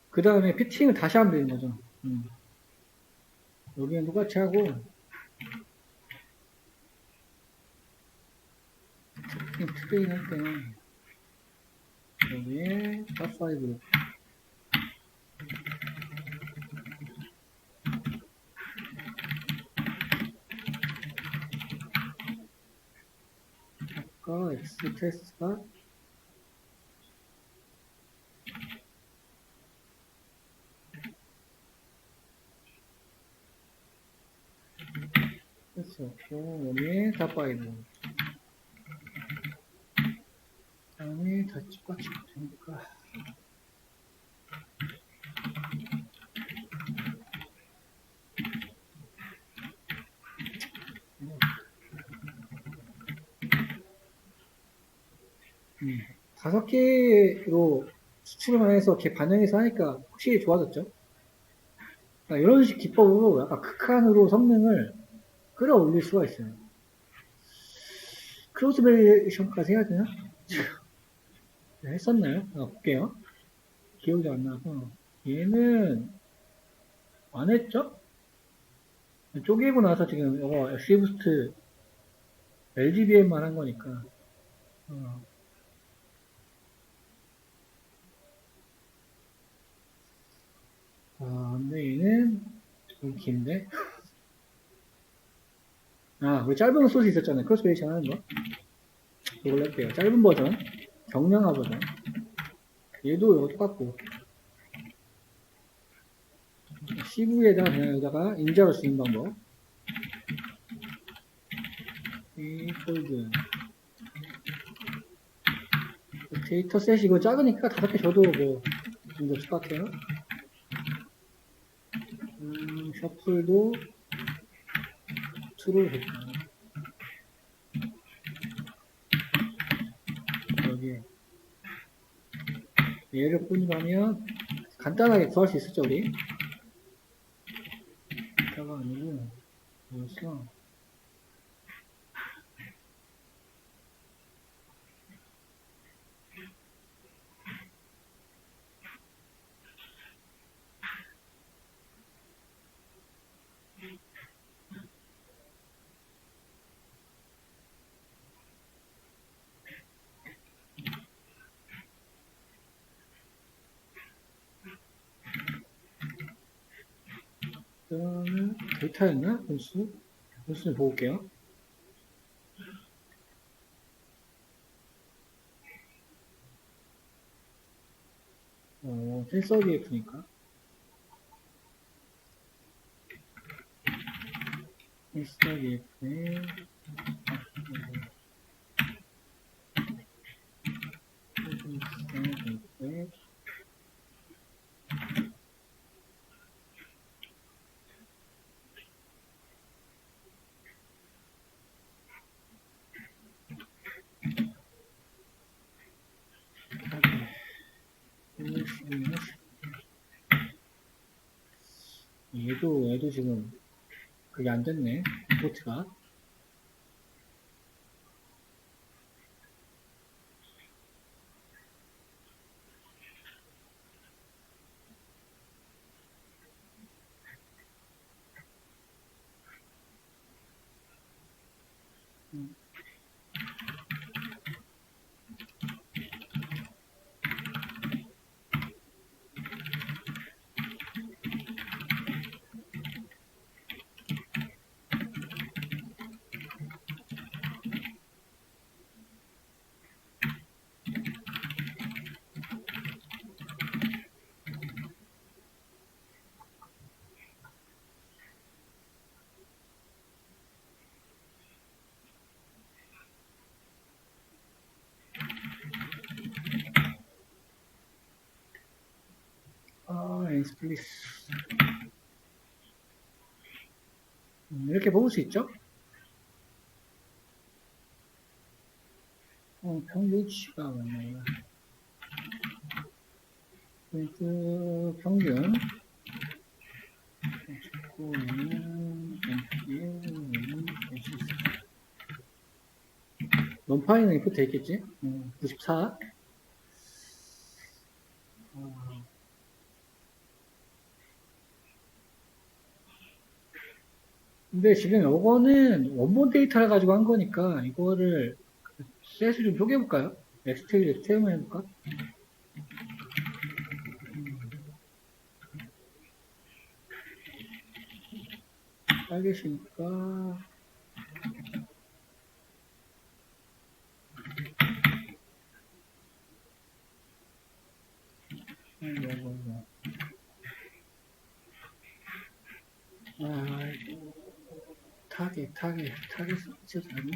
그 다음에 피팅을 다시 하면 되는 거죠. 여기는 똑같이 하고, 트레인 할 때는 여기에 탑5로. 아까 X 테스트가 했었고, 여기에 탑5. 다음에 다 똑같이 되니까. 다섯 개로 수출을 해서 이렇게 반영해서 하니까 확실히 좋아졌죠. 그러니까 이런 식 기법으로 약간 극한으로 성능을 끌어올릴 수가 있어요. 크로스 베리에이션까지 해야 되나? 했었나요? 볼게요. 기억이 안 나서. 얘는 안 했죠? 쪼개고 나서 지금 이거 엑시부스트 LGBM만 한 거니까. 어. 근데 얘는 좀 긴데? 그 짧은 소스 있었잖아요. 크로스 베리에이션 하는 거. 이걸로 할게요. 짧은 버전. 경량화 버전. 얘도 이거 똑같고. CV에다 그냥 여기다가 인자로 쓰는 방법. 이 폴드. 데이터 셋이 이거 작으니까 5개 줘도 뭐, 문제 없을 것 같아요. 셔플도 트루 됐고. 여기에. 얘를 뽑으면 간단하게 구할 수 있었죠, 우리? 다가 아니고, 뭐였어? 그다음에 데이터였나? 분수? 분수를 보고 올게요. 센서 DF니까. SWF에 얘도 지금 그게 안 됐네. 포트가. 엔스플리스. 이렇게 뽑을 수 있죠? 평균치가 뭐냐면, 포인트 평균. 넌파이는 이렇게 돼 있겠지? 94. 근데 지금 요거는 원본 데이터를 가지고 한 거니까 이거를 셋을 좀 쪼개볼까요? 엑스테일 해볼까? 빨개시니까 타겟 설치 잘못.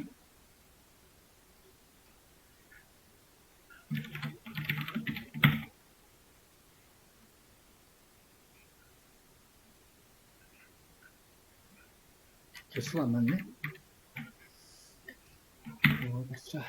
개수가 안 맞네. 보자.